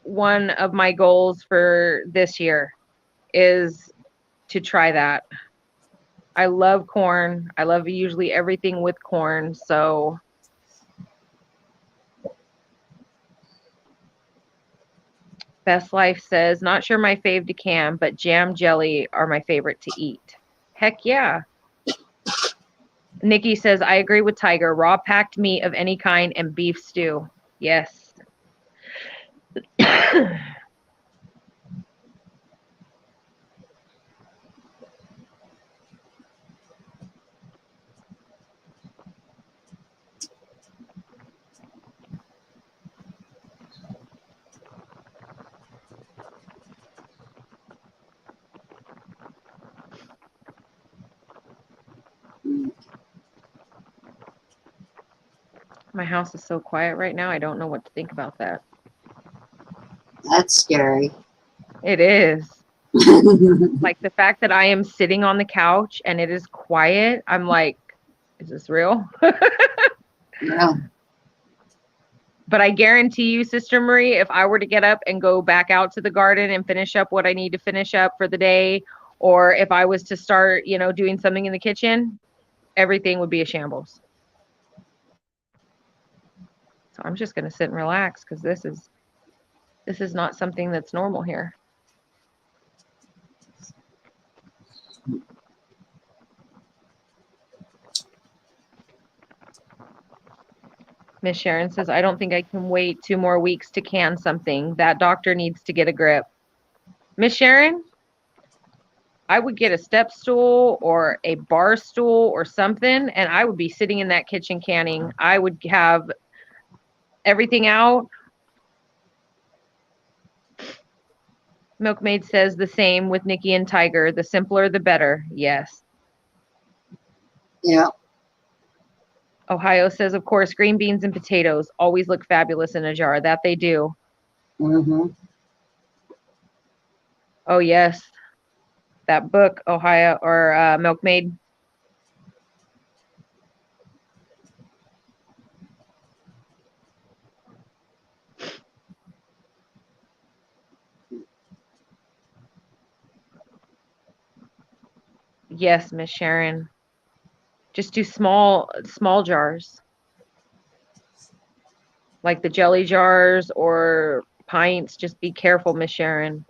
Speaker 1: one of my goals for this year is to try that. I love corn. I love usually everything with corn. So Best Life says, not sure my fave to can, but jam jelly are my favorite to eat. Heck yeah. Nikki says, I agree with Tiger. Raw packed meat of any kind and beef stew. Yes. My house is so quiet right now. I don't know what to think about that.
Speaker 2: That's scary.
Speaker 1: It is. Like the fact that I am sitting on the couch and it is quiet, I'm like, is this real?
Speaker 2: Yeah.
Speaker 1: But I guarantee you, Sister Marie, if I were to get up and go back out to the garden and finish up what I need to finish up for the day, or if I was to start, doing something in the kitchen, everything would be a shambles. So I'm just going to sit and relax because this is not something that's normal here. Miss Sharon says, I don't think I can wait 2 more weeks to can something. That doctor needs to get a grip. Miss Sharon, I would get a step stool or a bar stool or something, and I would be sitting in that kitchen canning. I would have everything out. Milkmaid says the same with Nikki and Tiger. The simpler, the better. Yes.
Speaker 2: Yeah.
Speaker 1: Ohio says, of course, green beans and potatoes always look fabulous in a jar. That they do.
Speaker 2: Mm-hmm.
Speaker 1: Oh, yes. That book, Ohio, or Milkmaid. Yes, Miss Sharon. Just do small jars. Like the jelly jars or pints. Just be careful, Miss Sharon.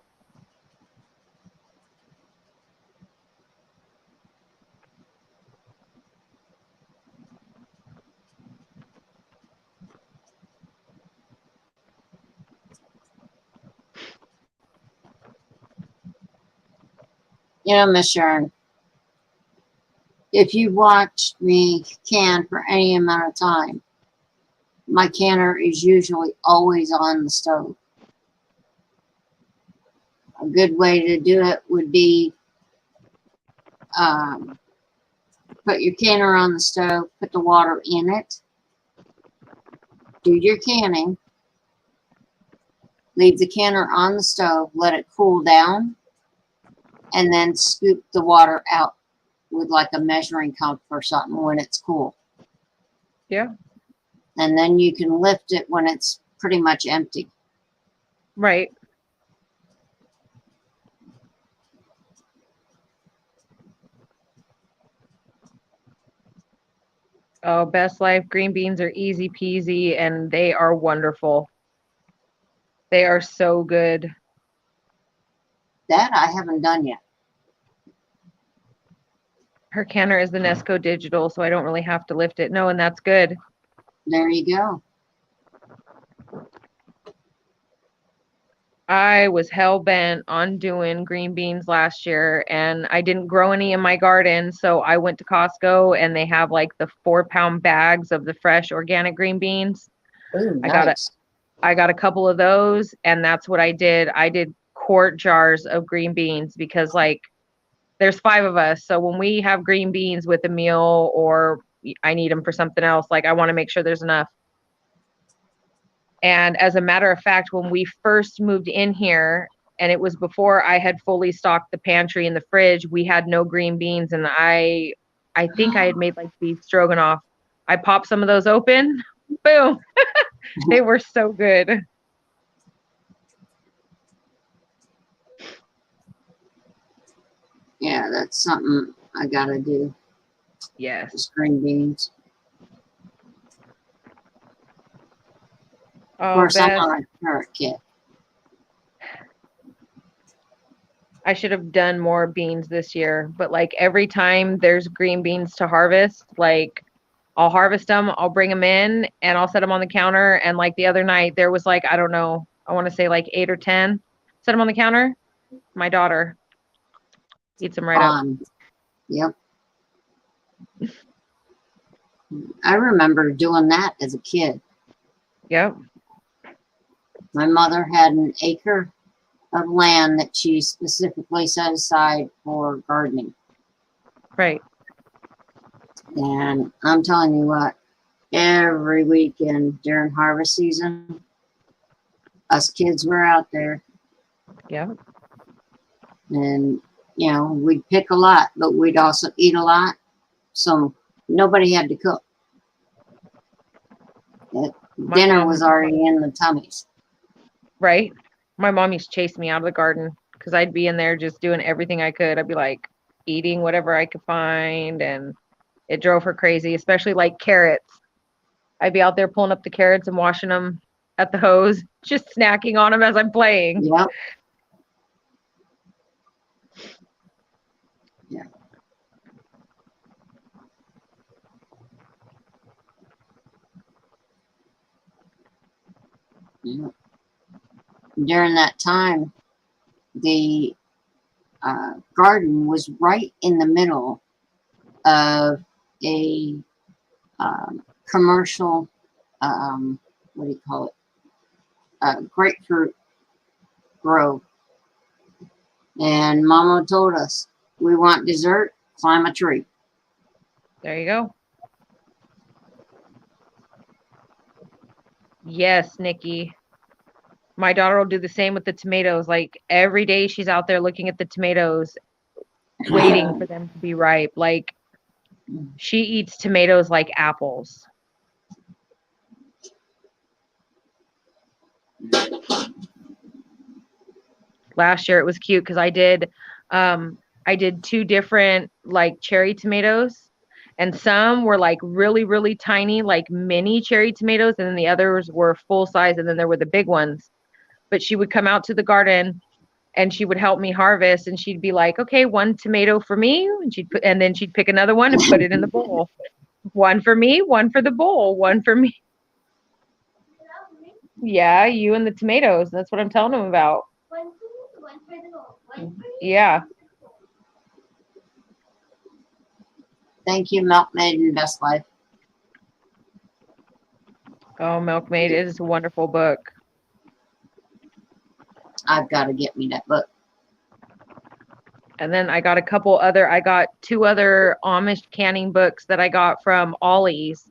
Speaker 2: Miss Sharon, if you watched me can for any amount of time, my canner is usually always on the stove. A good way to do it would be put your canner on the stove, put the water in it, do your canning, leave the canner on the stove, let it cool down, and then scoop the water out with like a measuring cup or something when it's cool.
Speaker 1: Yeah.
Speaker 2: And then you can lift it when it's pretty much empty.
Speaker 1: Right. Oh, Best Life green beans are easy peasy and they are wonderful. They are so good.
Speaker 2: That I haven't done yet.
Speaker 1: Her canner is the Nesco Digital, so I don't really have to lift it. No, and that's good.
Speaker 2: There you go.
Speaker 1: I was hell bent on doing green beans last year and I didn't grow any in my garden. So I went to Costco and they have like the 4-pound bags of the fresh organic green beans.
Speaker 2: Ooh,
Speaker 1: nice. I got a couple of those and that's what I did. I did quart jars of green beans because like there's 5 of us. So when we have green beans with a meal or I need them for something else, like I want to make sure there's enough. And as a matter of fact, when we first moved in here, and it was before I had fully stocked the pantry and the fridge, we had no green beans, and I think I had made like beef stroganoff. I popped some of those open. Boom. They were so good.
Speaker 2: Yeah, that's something I gotta do.
Speaker 1: Yes.
Speaker 2: Just green beans. Of
Speaker 1: Oh,
Speaker 2: course, I'm
Speaker 1: Beth,
Speaker 2: on a carrot kit.
Speaker 1: I should have done more beans this year, but like every time there's green beans to harvest, like I'll harvest them, I'll bring them in, and I'll set them on the counter. And like the other night, there was like, I don't know, I want to say like 8 or 10. Set them on the counter. My daughter eats them right up.
Speaker 2: Yep. I remember doing that as a kid.
Speaker 1: Yep.
Speaker 2: My mother had an acre of land that she specifically set aside for gardening.
Speaker 1: Right.
Speaker 2: And I'm telling you what, every weekend during harvest season, us kids were out there.
Speaker 1: Yep.
Speaker 2: And, you know, we'd pick a lot, but we'd also eat a lot. So nobody had to cook. Dinner was already in the tummies.
Speaker 1: Right. My mom used to chase me out of the garden because I'd be in there just doing everything I could. I'd be like eating whatever I could find, and it drove her crazy, especially like carrots. I'd be out there pulling up the carrots and washing them at the hose, just snacking on them as I'm playing.
Speaker 2: Yep. Yeah. Yeah. During that time, the garden was right in the middle of a commercial, what do you call it? Grapefruit grove. And Mama told us, we want dessert, climb a tree.
Speaker 1: There you go. Yes, Nikki. My daughter will do the same with the tomatoes. Like every day she's out there looking at the tomatoes, waiting for them to be ripe. Like she eats tomatoes like apples. Last year it was cute because I did 2 different like cherry tomatoes, and some were like really, really tiny, like mini cherry tomatoes, and then the others were full size, and then there were the big ones. But she would come out to the garden and she would help me harvest, and she'd be like, okay, 1 tomato for me, and then she'd pick another one and put it in the bowl. 1 for me, 1 for the bowl, 1 for me. Yeah, you and the tomatoes. That's what I'm telling them about.
Speaker 4: One for the bowl. One for
Speaker 1: Yeah.
Speaker 2: Thank you, Milkmaid and Best Life.
Speaker 1: Oh, Milkmaid is a wonderful book.
Speaker 2: I've got to get me that book.
Speaker 1: And then I got 2 other Amish canning books that I got from Ollie's.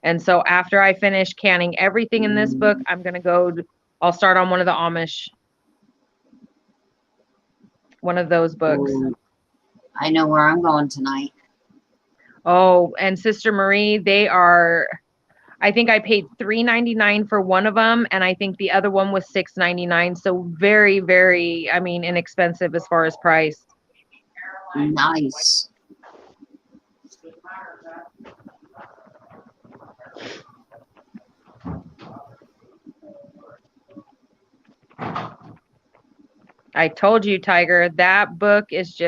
Speaker 1: And so after I finish canning everything in this book, I'll start on one of those books.
Speaker 2: Ooh, I know where I'm going tonight.
Speaker 1: Oh, and Sister Marie, I think I paid $3.99 for one of them, and I think the other one was $6.99. So very, very, inexpensive as far as price.
Speaker 2: Nice.
Speaker 1: I told you, Tiger, that book is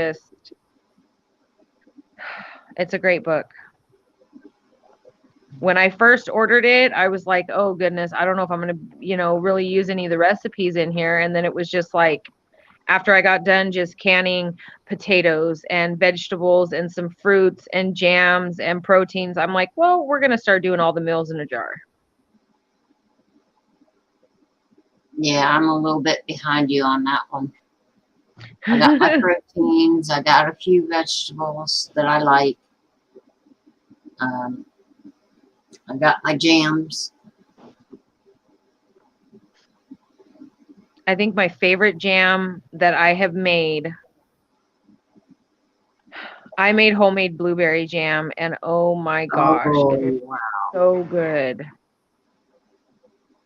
Speaker 1: it's a great book. When I first ordered it, I was like, oh goodness, I don't know if I'm going to, really use any of the recipes in here. And then it was just like, after I got done just canning potatoes and vegetables and some fruits and jams and proteins, I'm like, well, we're going to start doing all the meals in a jar.
Speaker 2: Yeah, I'm a little bit behind you on that one. I got my proteins. I got a few vegetables that I like. I got my jams.
Speaker 1: I think my favorite jam that I have made, I made homemade blueberry jam, and oh my gosh, it is
Speaker 2: wow.
Speaker 1: so good.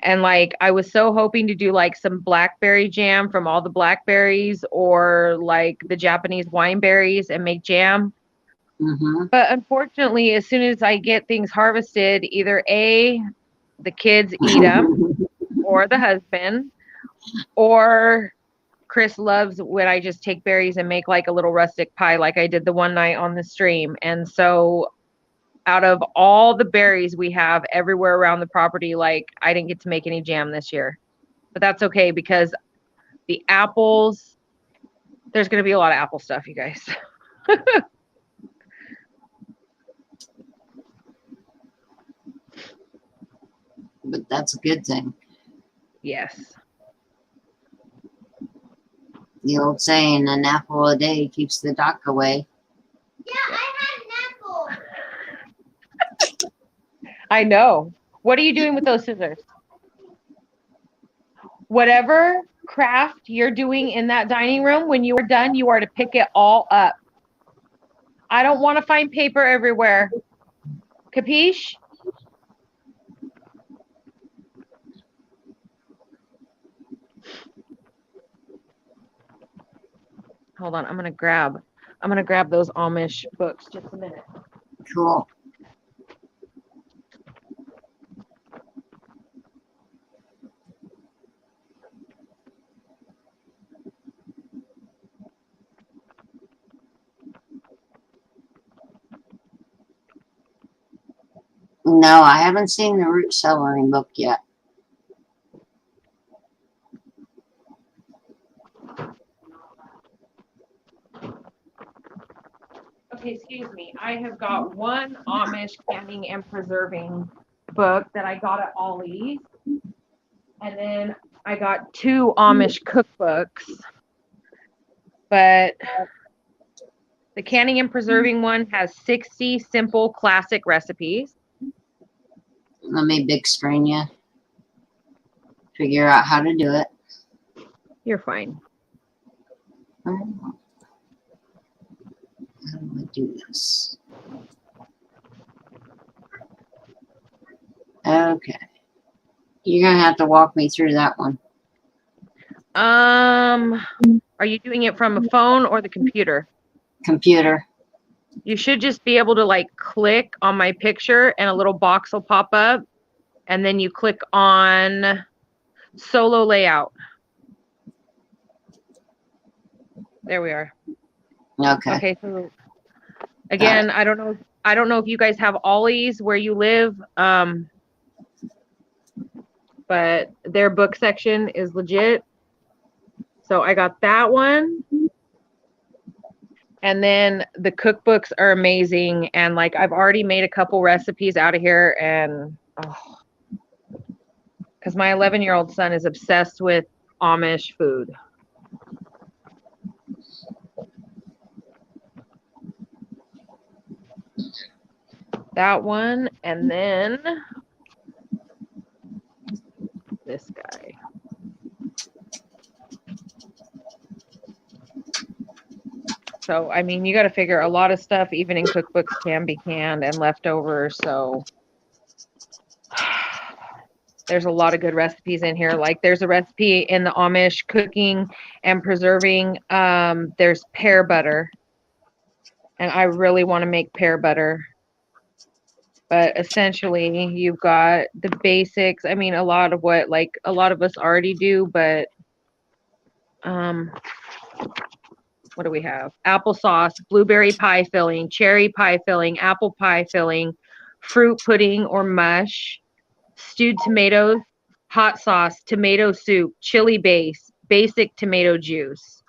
Speaker 1: And like I was so hoping to do like some blackberry jam from all the blackberries or like the Japanese wine berries and make jam.
Speaker 2: Mm-hmm.
Speaker 1: But unfortunately, as soon as I get things harvested, either A, the kids eat them, or the husband, or Chris loves when I just take berries and make like a little rustic pie, like I did the one night on the stream. And so, out of all the berries we have everywhere around the property, like I didn't get to make any jam this year. But that's okay because the apples, there's going to be a lot of apple stuff, you guys.
Speaker 2: But that's a good thing.
Speaker 1: Yes.
Speaker 2: The old saying, an apple a day keeps the doc away.
Speaker 4: Yeah, I had an apple.
Speaker 1: I know. What are you doing with those scissors? Whatever craft you're doing in that dining room, when you are done, you are to pick it all up. I don't want to find paper everywhere. Capiche? Hold on, I'm gonna grab those Amish books. Just a minute.
Speaker 2: Cool. No, I haven't seen the root celery book yet.
Speaker 1: Okay, excuse me. I have got one Amish canning and preserving book that I got at Ollie's. And then I got 2 Amish cookbooks. But the canning and preserving one has 60 simple classic recipes.
Speaker 2: Let me big screen you. Figure out how to do it.
Speaker 1: You're fine.
Speaker 2: How do I do this? Okay. You're going to have to walk me through that one.
Speaker 1: Are you doing it from a phone or the computer?
Speaker 2: Computer.
Speaker 1: You should just be able to like click on my picture and a little box will pop up. And then you click on solo layout. There we are.
Speaker 2: Okay.
Speaker 1: Okay, so again, I don't know if you guys have Ollie's where you live, but their book section is legit. So I got that one. And then the cookbooks are amazing. And like I've already made a couple recipes out of here, and because my 11-year-old son is obsessed with Amish food. That one, and then this guy. So, I mean, you got to figure a lot of stuff, even in cookbooks, can be canned and left over. So there's a lot of good recipes in here. Like there's a recipe in the Amish cooking and preserving. There's pear butter. And I really want to make pear butter. But essentially, you've got the basics. I mean, a lot of what like a lot of us already do, but what do we have? Applesauce, blueberry pie filling, cherry pie filling, apple pie filling, fruit pudding or mush, stewed tomatoes, hot sauce, tomato soup, chili base, basic tomato juice,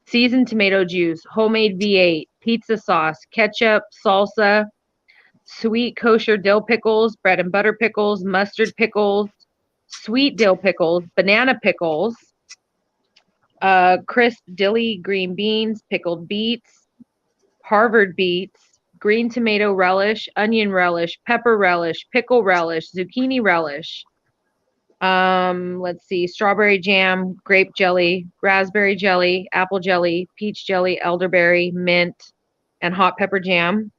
Speaker 1: seasoned tomato juice, homemade V8, pizza sauce, ketchup, salsa, sweet kosher dill pickles, bread and butter pickles, mustard pickles, sweet dill pickles, banana pickles, crisp dilly green beans, pickled beets, Harvard beets, green tomato relish, onion relish, pepper relish, pickle relish, zucchini relish, Let's see, strawberry jam, grape jelly, raspberry jelly, apple jelly, peach jelly, elderberry, mint, and hot pepper jam.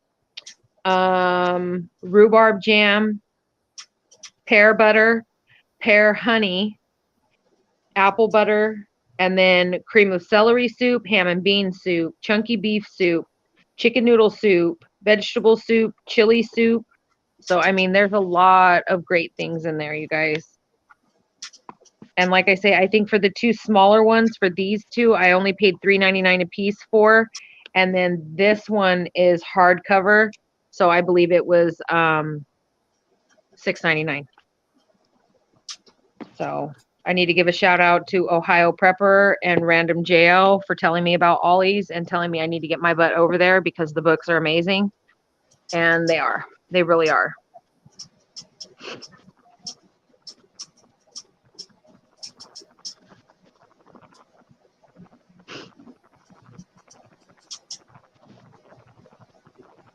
Speaker 1: Rhubarb jam, pear butter, pear honey, apple butter, and then cream of celery soup, ham and bean soup, chunky beef soup, chicken noodle soup, vegetable soup, chili soup. So, I mean, there's a lot of great things in there, you guys. And like I say, I think for the two smaller ones, for these two, I only paid $3.99 a piece for. And then this one is hardcover. So I believe it was $6.99. So I need to give a shout out to Ohio Prepper and Random JL for telling me about Ollie's and telling me I need to get my butt over there because the books are amazing. And they are. They really are.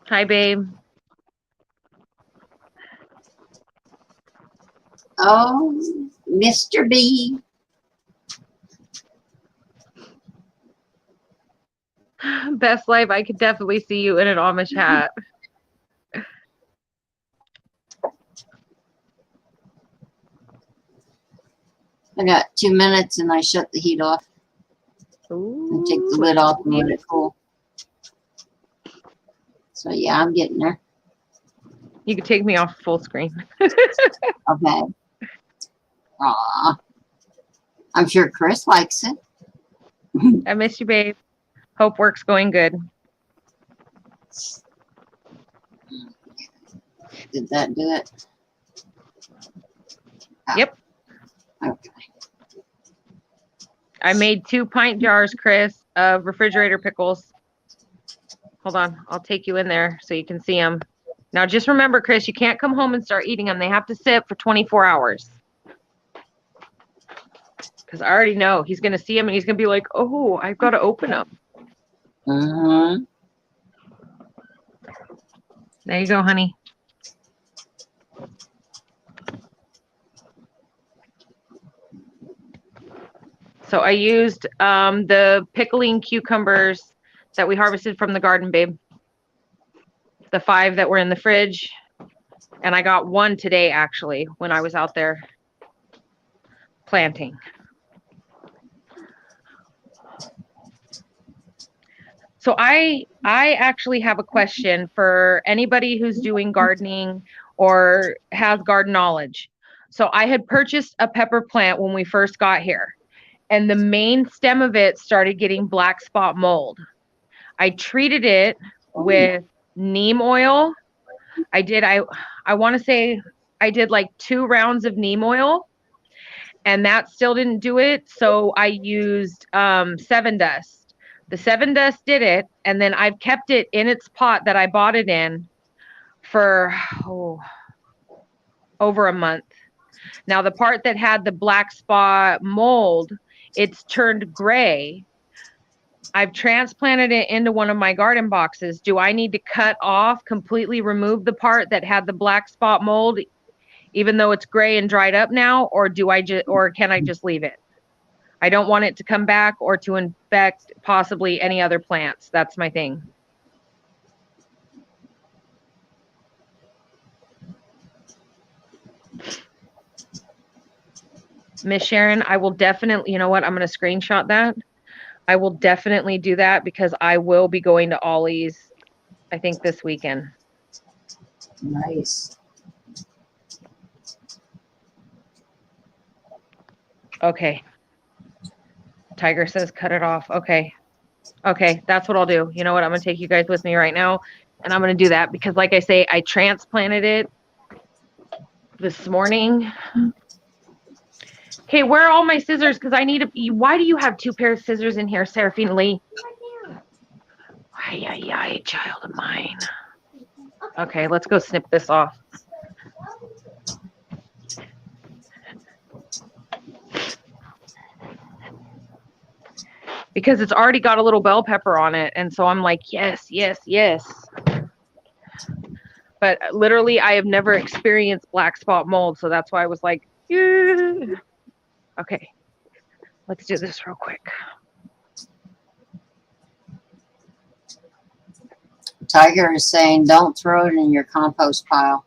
Speaker 1: Hi, babe.
Speaker 2: Oh, Mr. B.
Speaker 1: Best life. I could definitely see you in an Amish hat.
Speaker 2: I got 2 minutes and I shut the heat off. And take the lid off and let it cool. So yeah, I'm getting there.
Speaker 1: You could take me off full screen.
Speaker 2: Okay. Aw. I'm sure Chris likes it.
Speaker 1: I miss you, babe. Hope work's going good.
Speaker 2: Did that do it? Oh.
Speaker 1: Yep.
Speaker 2: Okay.
Speaker 1: I made 2 pint jars, Chris, of refrigerator pickles. Hold on. I'll take you in there so you can see them. Now, just remember, Chris, you can't come home and start eating them. They have to sit for 24 hours. Because I already know he's going to see them and he's going to be like, oh, I've got to open them.
Speaker 2: Mm-hmm.
Speaker 1: There you go, honey. So I used the pickling cucumbers that we harvested from the garden, babe. The 5 that were in the fridge. And I got 1 today, actually, when I was out there planting. So I actually have a question for anybody who's doing gardening or has garden knowledge. So I had purchased a pepper plant when we first got here, and the main stem of it started getting black spot mold. I treated it with neem oil. I want to say I did like 2 rounds of neem oil, and that still didn't do it. So I used Seven Dust. The Seven Dust did it, and then I've kept it in its pot that I bought it in for over a month. Now, the part that had the black spot mold, it's turned gray. I've transplanted it into one of my garden boxes. Do I need to cut off, completely remove the part that had the black spot mold, even though it's gray and dried up now, or can I just leave it? I don't want it to come back or to infect possibly any other plants. That's my thing. Miss Sharon, I will definitely, you know what? I'm going to screenshot that. I will definitely do that because I will be going to Ollie's, I think, this weekend.
Speaker 2: Nice.
Speaker 1: Okay. Tiger says cut it off. Okay. Okay, that's what I'll do. You know what? I'm going to take you guys with me right now, and I'm going to do that because, like I say, I transplanted it this morning. Okay, where are all my scissors? Because I need to. Why do you have 2 pairs of scissors in here, Seraphine Lee? Ay, child of mine. Okay, let's go snip this off. Because it's already got a little bell pepper on it. And so I'm like, yes, yes, yes. But literally, I have never experienced black spot mold. So that's why I was like, Yeah. Okay, let's do this real quick.
Speaker 2: Tiger is saying don't throw it in your compost pile.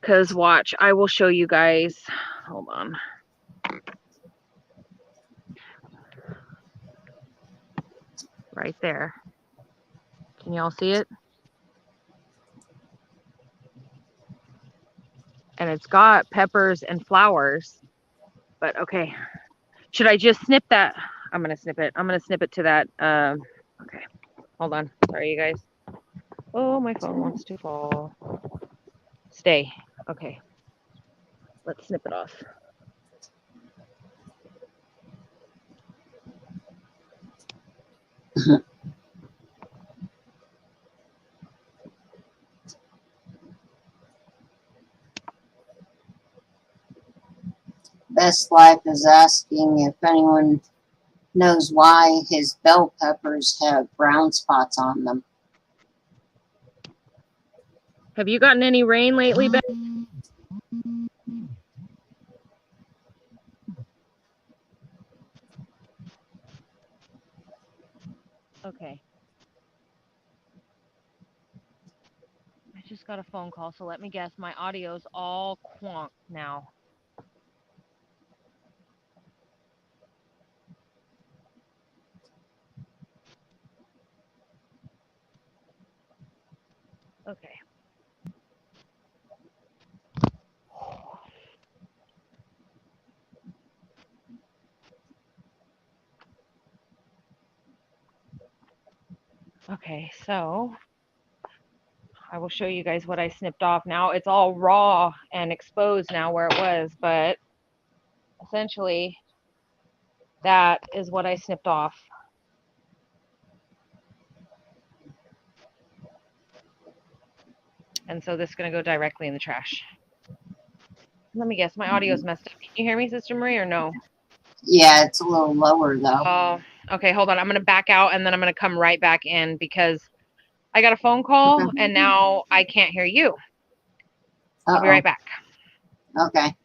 Speaker 1: Because watch, I will show you guys. Hold on. Right there. Can y'all see it? And it's got peppers and flowers. But okay. Should I just snip that? I'm going to snip it. I'm going to snip it to that. Okay. Hold on. Sorry, you guys. Oh, my phone wants to fall. Stay. Okay. Let's snip it off.
Speaker 2: Best Life is asking if anyone knows why his bell peppers have brown spots on them.
Speaker 1: Have you gotten any rain lately, Ben? Okay. I just got a phone call, so let me guess. My audio's all quonk now. Okay. Okay, so I will show you guys what I snipped off. Now it's all raw and exposed now where it was, but essentially that is what I snipped off. And so this is going to go directly in the trash. Let me guess, my audio's messed up. Can you hear me, Sister Marie, or no?
Speaker 2: Yeah, it's a little lower though.
Speaker 1: Oh, okay, hold on. I'm going to back out and then I'm going to come right back in because I got a phone call
Speaker 2: Okay.
Speaker 1: and now I can't hear you. I'll be right back.
Speaker 2: Okay.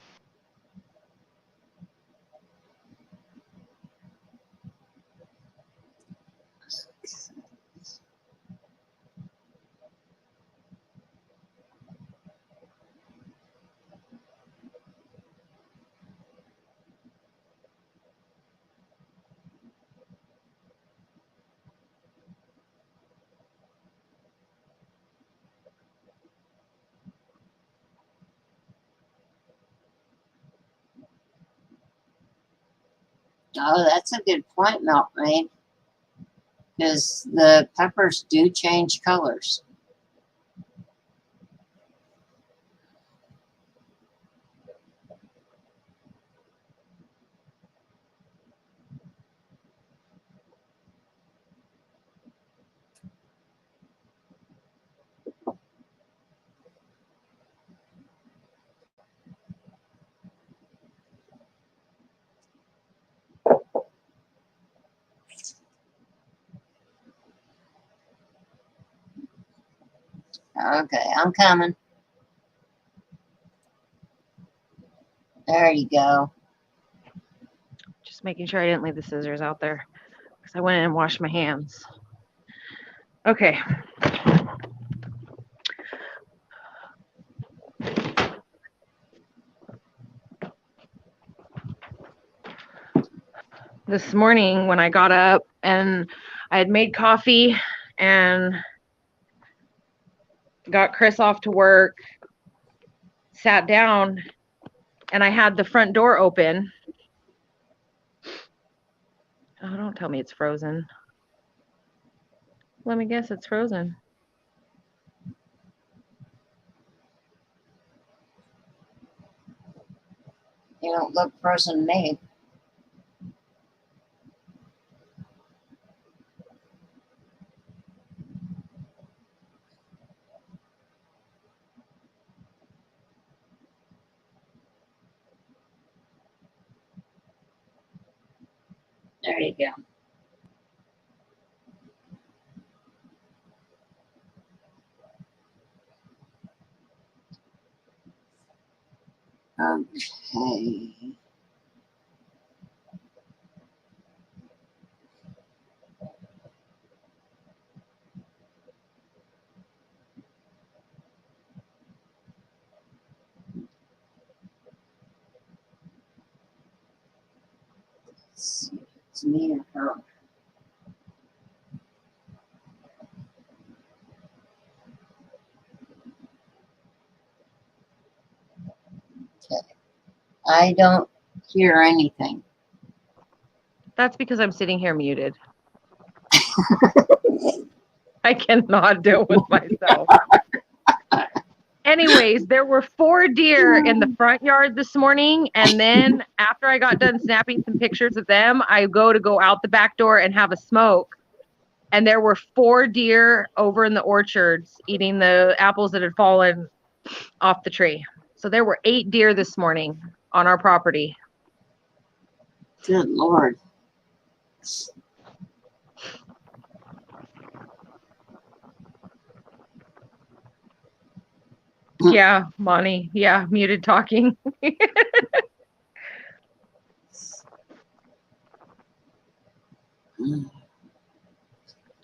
Speaker 2: Oh, that's a good point, Milkmaid. Because the peppers do change colors. Okay, I'm coming. There you go.
Speaker 1: Just making sure I didn't leave the scissors out there because I went in and washed my hands. Okay. This morning when I got up and I had made coffee and got Chris off to work, sat down, and I had the front door open. Oh, don't tell me it's frozen. Let me guess, it's frozen.
Speaker 2: You don't look frozen to me. There you go. Okay. Let's see if it's me or her. Okay. I don't hear anything.
Speaker 1: That's because I'm sitting here muted. I cannot deal with myself. Anyways, there were 4 deer in the front yard this morning. And then after I got done snapping some pictures of them, I go out the back door and have a smoke. And there were 4 deer over in the orchards eating the apples that had fallen off the tree. So there were 8 deer this morning on our property.
Speaker 2: Good Lord.
Speaker 1: Yeah, Monty. Yeah, muted talking.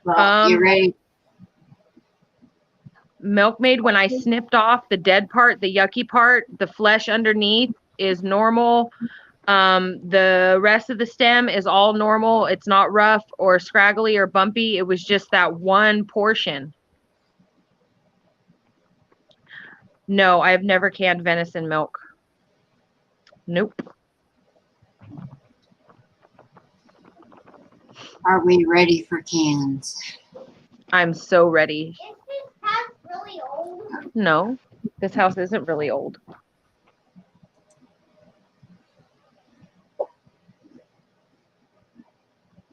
Speaker 2: Well, you ready?
Speaker 1: Milkmaid, when I snipped off the dead part, the yucky part, the flesh underneath is normal. The rest of the stem is all normal. It's not rough or scraggly or bumpy. It was just that one portion. No, I have never canned venison milk. Nope.
Speaker 2: Are we ready for cans?
Speaker 1: I'm so ready.
Speaker 4: Is this house really old?
Speaker 1: No, this house isn't really old.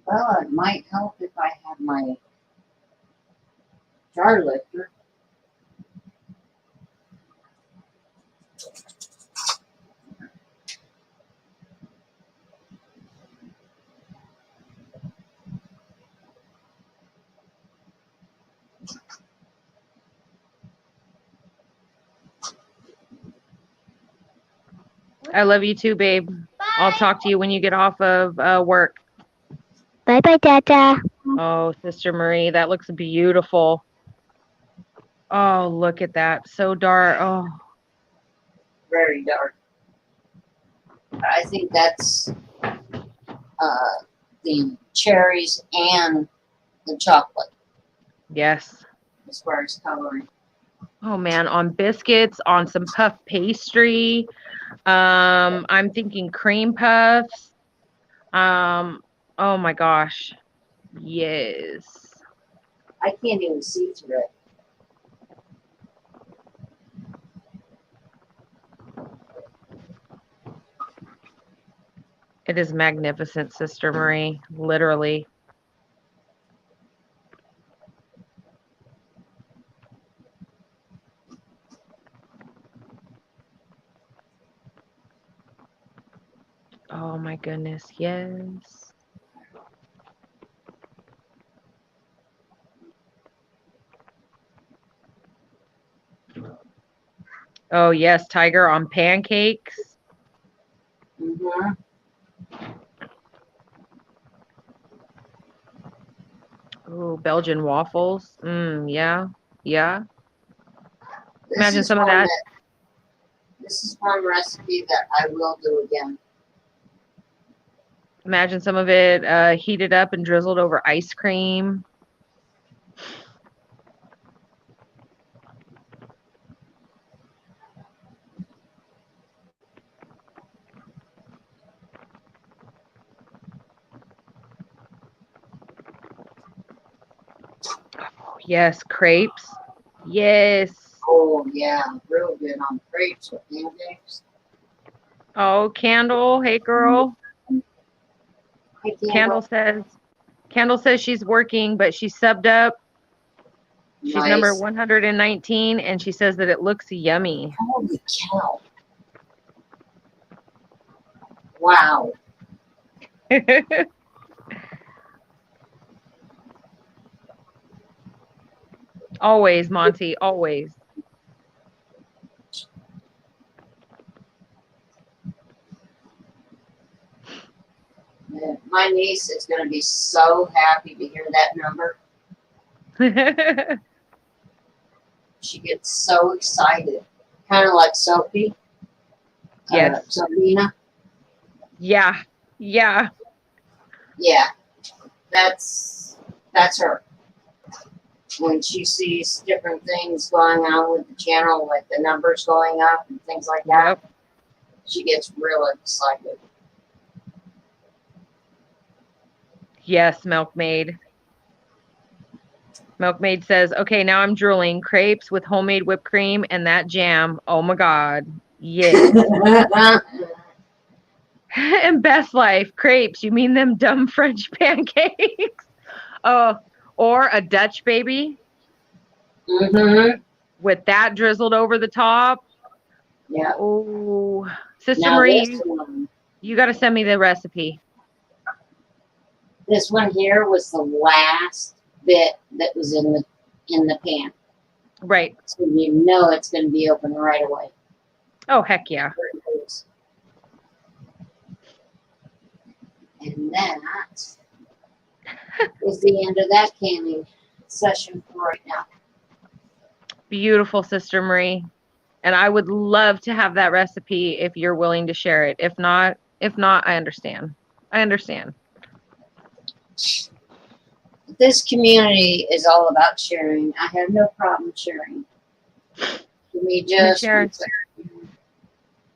Speaker 2: Well, it might help if I had my jar lifter.
Speaker 1: I love you too, babe. I'll talk to you when you get off of work.
Speaker 4: Bye bye, Dada.
Speaker 1: Oh, Sister Marie, that looks beautiful. Oh, look at that. So dark. Oh,
Speaker 2: Very dark. I think that's the cherries and the chocolate
Speaker 1: yes.
Speaker 2: as far as coloring.
Speaker 1: Oh man, on biscuits, on some puff pastry. I'm thinking cream puffs. Oh my gosh. Yes.
Speaker 2: I can't even see through it.
Speaker 1: It is magnificent, Sister Marie. Literally. Oh my goodness. Yes. Oh yes, Tiger on pancakes.
Speaker 2: Mm-hmm.
Speaker 1: Oh, Belgian waffles. Yeah. Yeah.
Speaker 2: This
Speaker 1: Imagine
Speaker 2: is
Speaker 1: some of
Speaker 2: one
Speaker 1: that.
Speaker 2: This is one recipe that I will do again.
Speaker 1: Imagine some of it heated up and drizzled over ice cream. Yes, crepes. Yes.
Speaker 2: Oh yeah, real good on crepes with pancakes.
Speaker 1: Oh, Candle. Hey, girl.
Speaker 2: Hey,
Speaker 1: Candle says she's working, but she's subbed up. She's number
Speaker 2: Nice.
Speaker 1: 119, and she says that it looks yummy.
Speaker 2: Holy cow! Wow.
Speaker 1: Always, Monty. Always.
Speaker 2: Yeah, my niece is going to be so happy to hear that number. She gets so excited, kind of like Sophie.
Speaker 1: Yes.
Speaker 2: Sabina.
Speaker 1: Yeah. Yeah.
Speaker 2: Yeah, that's her. When she sees different things going on with the channel, like the numbers going up and things like that,
Speaker 1: Yep.
Speaker 2: she gets real excited.
Speaker 1: Yes, Milkmaid. Milkmaid says, okay, now I'm drooling. Crepes with homemade whipped cream and that jam. Oh my God. Yeah. And best life, crepes. You mean them dumb French pancakes? Oh, or a Dutch baby
Speaker 2: Mm-hmm.
Speaker 1: with that drizzled over the top.
Speaker 2: Yeah.
Speaker 1: Oh, Sister
Speaker 2: Now
Speaker 1: Marie, you got to send me the recipe.
Speaker 2: this one here was the last bit that was in the pan,
Speaker 1: Right.
Speaker 2: so you know it's going to be open right away.
Speaker 1: Oh, heck yeah.
Speaker 2: And that is the end of that canning session for right now.
Speaker 1: Beautiful, Sister Marie. And I would love to have that recipe if you're willing to share it. If not, I understand. I understand.
Speaker 2: This community is all about sharing. I have no problem sharing. Give me just
Speaker 1: Sharon.
Speaker 2: 1 second.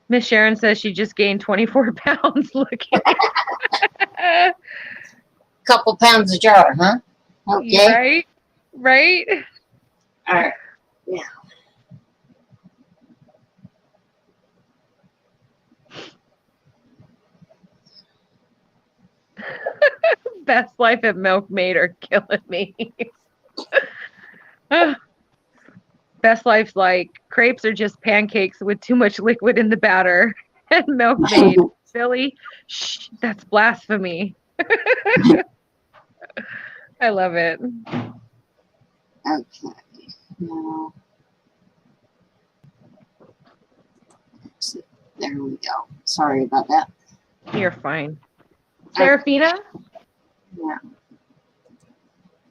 Speaker 1: Miss Sharon says she just gained 24 pounds looking.
Speaker 2: Couple pounds a jar, huh? Okay.
Speaker 1: Right? Right?
Speaker 2: All right. Yeah.
Speaker 1: Best life at Milkmaid are killing me. Best life's like crepes are just pancakes with too much liquid in the batter. And Milkmaid, Billy, shh, that's blasphemy. I love it.
Speaker 2: Okay. Now, there we go. Sorry about that.
Speaker 1: You're fine. Serafina?
Speaker 2: Yeah.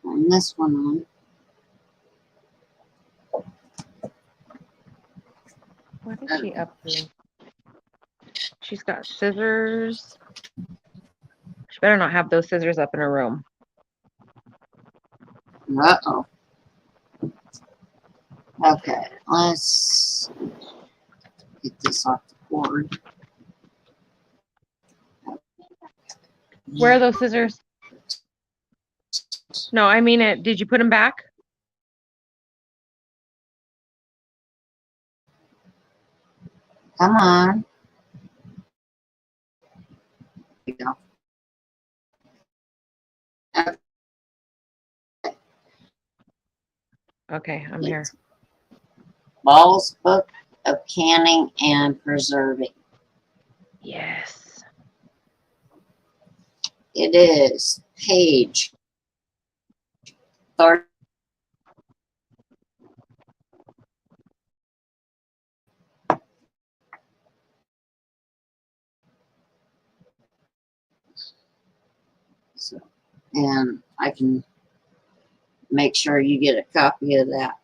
Speaker 2: Turn this one on.
Speaker 1: What is she up to? She's got scissors. She better not have those scissors up in her room.
Speaker 2: Uh-oh. Okay, let's get this off the cord.
Speaker 1: Where are those scissors? No, I mean it. Did you put them back?
Speaker 2: Come on. There you go.
Speaker 1: Okay, I'm here.
Speaker 2: Ball's Book of Canning and Preserving.
Speaker 1: Yes.
Speaker 2: It is page 30. So, and I can make sure you get a copy of that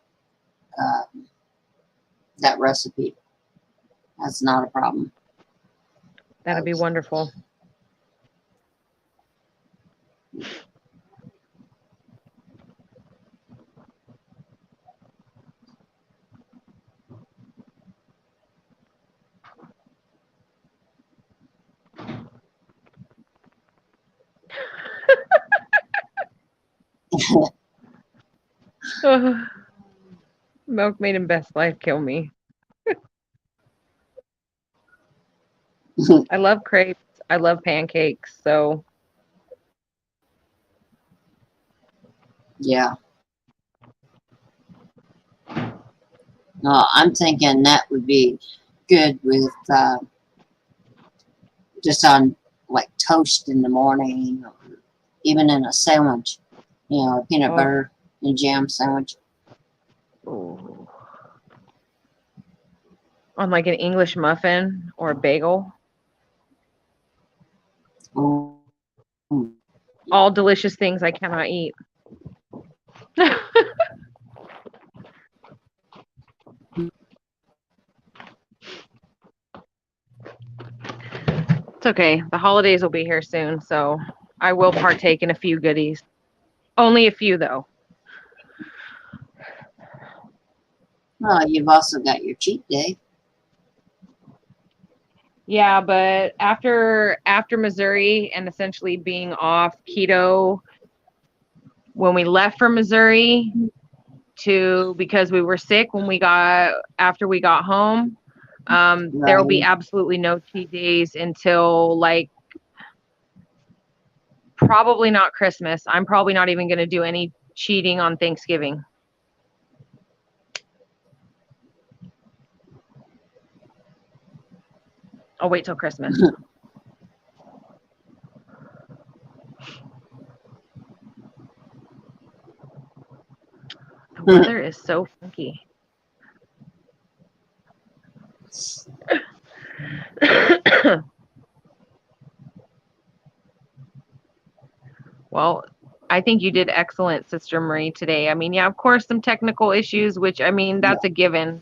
Speaker 2: that recipe. That's not a problem.
Speaker 1: That'd be wonderful. Milkmaid and Best Life kill me. I love crepes. I love pancakes. So
Speaker 2: Yeah. No, I'm thinking that would be good with just on like toast in the morning, or even in a sandwich. You know, a peanut butter and jam sandwich.
Speaker 1: ooh. On like an English muffin or a bagel.
Speaker 2: Ooh.
Speaker 1: all delicious things I cannot eat. It's okay. The holidays will be here soon, so I will partake in a few goodies. Only a few, though.
Speaker 2: Well, you've also got your cheat day.
Speaker 1: Yeah, but after Missouri and essentially being off keto, when we left for Missouri because we were sick after we got home, there will be
Speaker 2: Right.
Speaker 1: absolutely no cheat days until like probably not Christmas. I'm probably not even going to do any cheating on Thanksgiving. I'll wait till Christmas. The weather is so funky. Well, I think you did excellent, Sister Marie, today. I mean, yeah, of course, some technical issues, which, I mean, that's a given.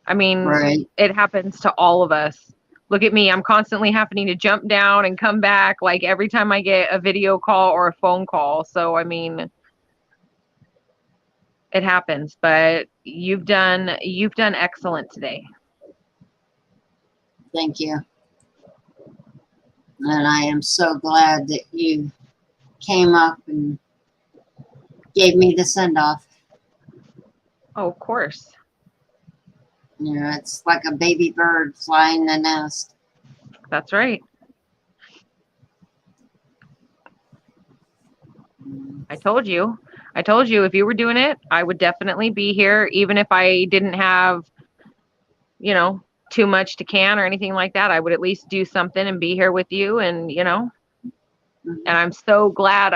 Speaker 1: I mean,
Speaker 2: Right.
Speaker 1: it happens to all of us. Look at me. I'm constantly having to jump down and come back, like, every time I get a video call or a phone call. So, I mean, it happens. But you've done excellent today.
Speaker 2: Thank you. And I am so glad that you came up and gave me the send-off.
Speaker 1: Oh, of course.
Speaker 2: You know, it's like a baby bird flying the nest.
Speaker 1: That's right. I told you if you were doing it, I would definitely be here, even if I didn't have, you know, too much to can or anything like that. I would at least do something and be here with you, and, you know, and I'm so glad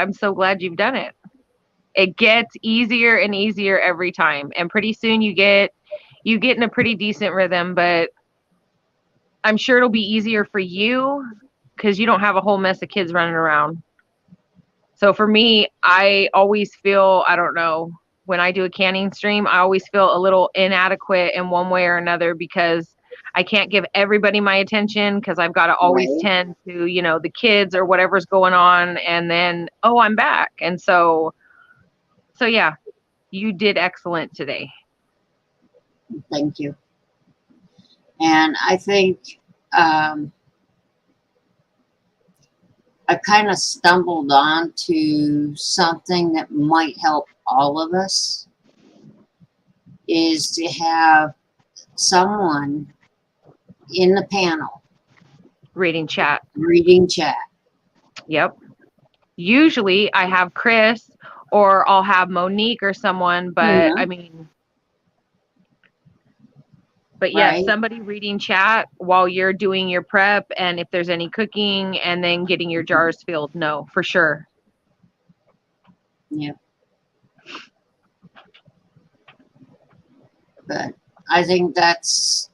Speaker 1: you've done it. It gets easier and easier every time. And pretty soon you get in a pretty decent rhythm, but I'm sure it'll be easier for you because you don't have a whole mess of kids running around. So for me, I always feel, I don't know, when I do a canning stream, I always feel a little inadequate in one way or another because I can't give everybody my attention because I've got to always tend to, you know, the kids or whatever's going on. And then, oh, I'm back. And so yeah, you did excellent today.
Speaker 2: Thank you. And I think I kind of stumbled onto something that might help all of us, is to have someone in the panel
Speaker 1: Reading chat. Yep. Usually I have Chris or I'll have Monique or someone, but I mean, but yeah, somebody reading chat while you're doing your prep, and if there's any cooking, and then getting your jars filled. No, for sure.
Speaker 2: Yep. But I think that's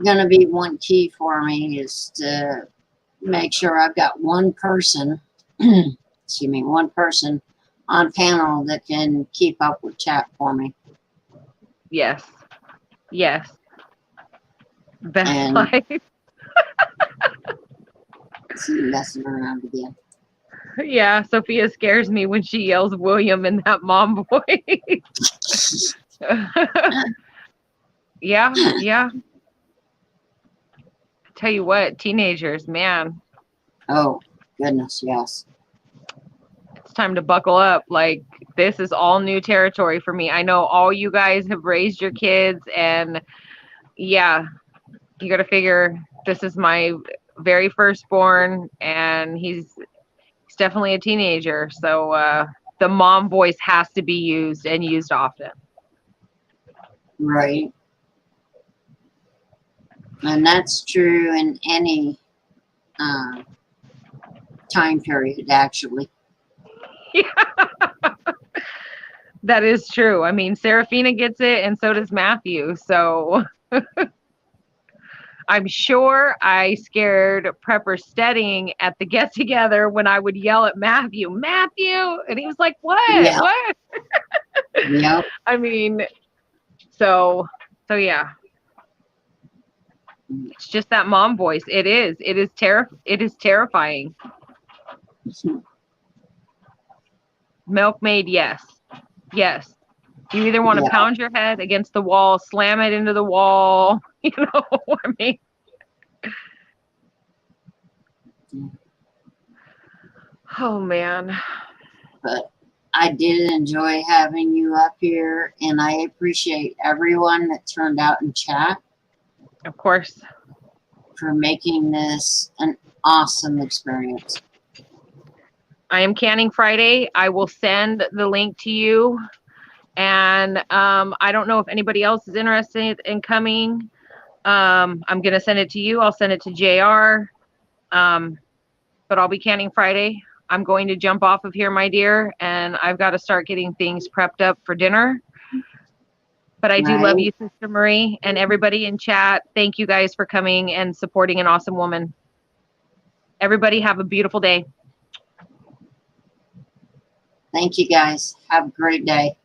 Speaker 2: going to be one key for me, is to make sure I've got one person, one person on panel that can keep up with chat for me.
Speaker 1: Yes. Yes. Best life.
Speaker 2: See, messing around again.
Speaker 1: Yeah, Sophia scares me when she yells William in that mom voice. Yeah. Tell you what, teenagers, man.
Speaker 2: Oh, goodness, yes.
Speaker 1: It's time to buckle up. Like, this is all new territory for me. I know all you guys have raised your kids, and yeah, you got to figure this is my very firstborn, and he's definitely a teenager. So the mom voice has to be used, and used often.
Speaker 2: Right. And that's true in any time period, actually.
Speaker 1: Yeah. That is true. I mean, Serafina gets it, and so does Matthew. So I'm sure I scared Prepper Stedding at the get together when I would yell at Matthew, and he was like, "What?
Speaker 2: Yeah.
Speaker 1: What?"
Speaker 2: Yep.
Speaker 1: I mean, so yeah. It's just that mom voice. It is terrifying. Milkmaid, yes. Yes. You either want to pound your head against the wall, slam it into the wall, I mean. Oh, man.
Speaker 2: But I did enjoy having you up here, and I appreciate everyone that turned out in chat
Speaker 1: Of course.
Speaker 2: for making this an awesome experience.
Speaker 1: I am canning Friday. I will send the link to you. And I don't know if anybody else is interested in coming. I'm going to send it to you. I'll send it to JR. But I'll be canning Friday. I'm going to jump off of here, my dear, and I've got to start getting things prepped up for dinner. But I do love you, Sister Marie, and everybody in chat. Thank you guys for coming and supporting an awesome woman. Everybody have a beautiful day.
Speaker 2: Thank you, guys. Have a great day.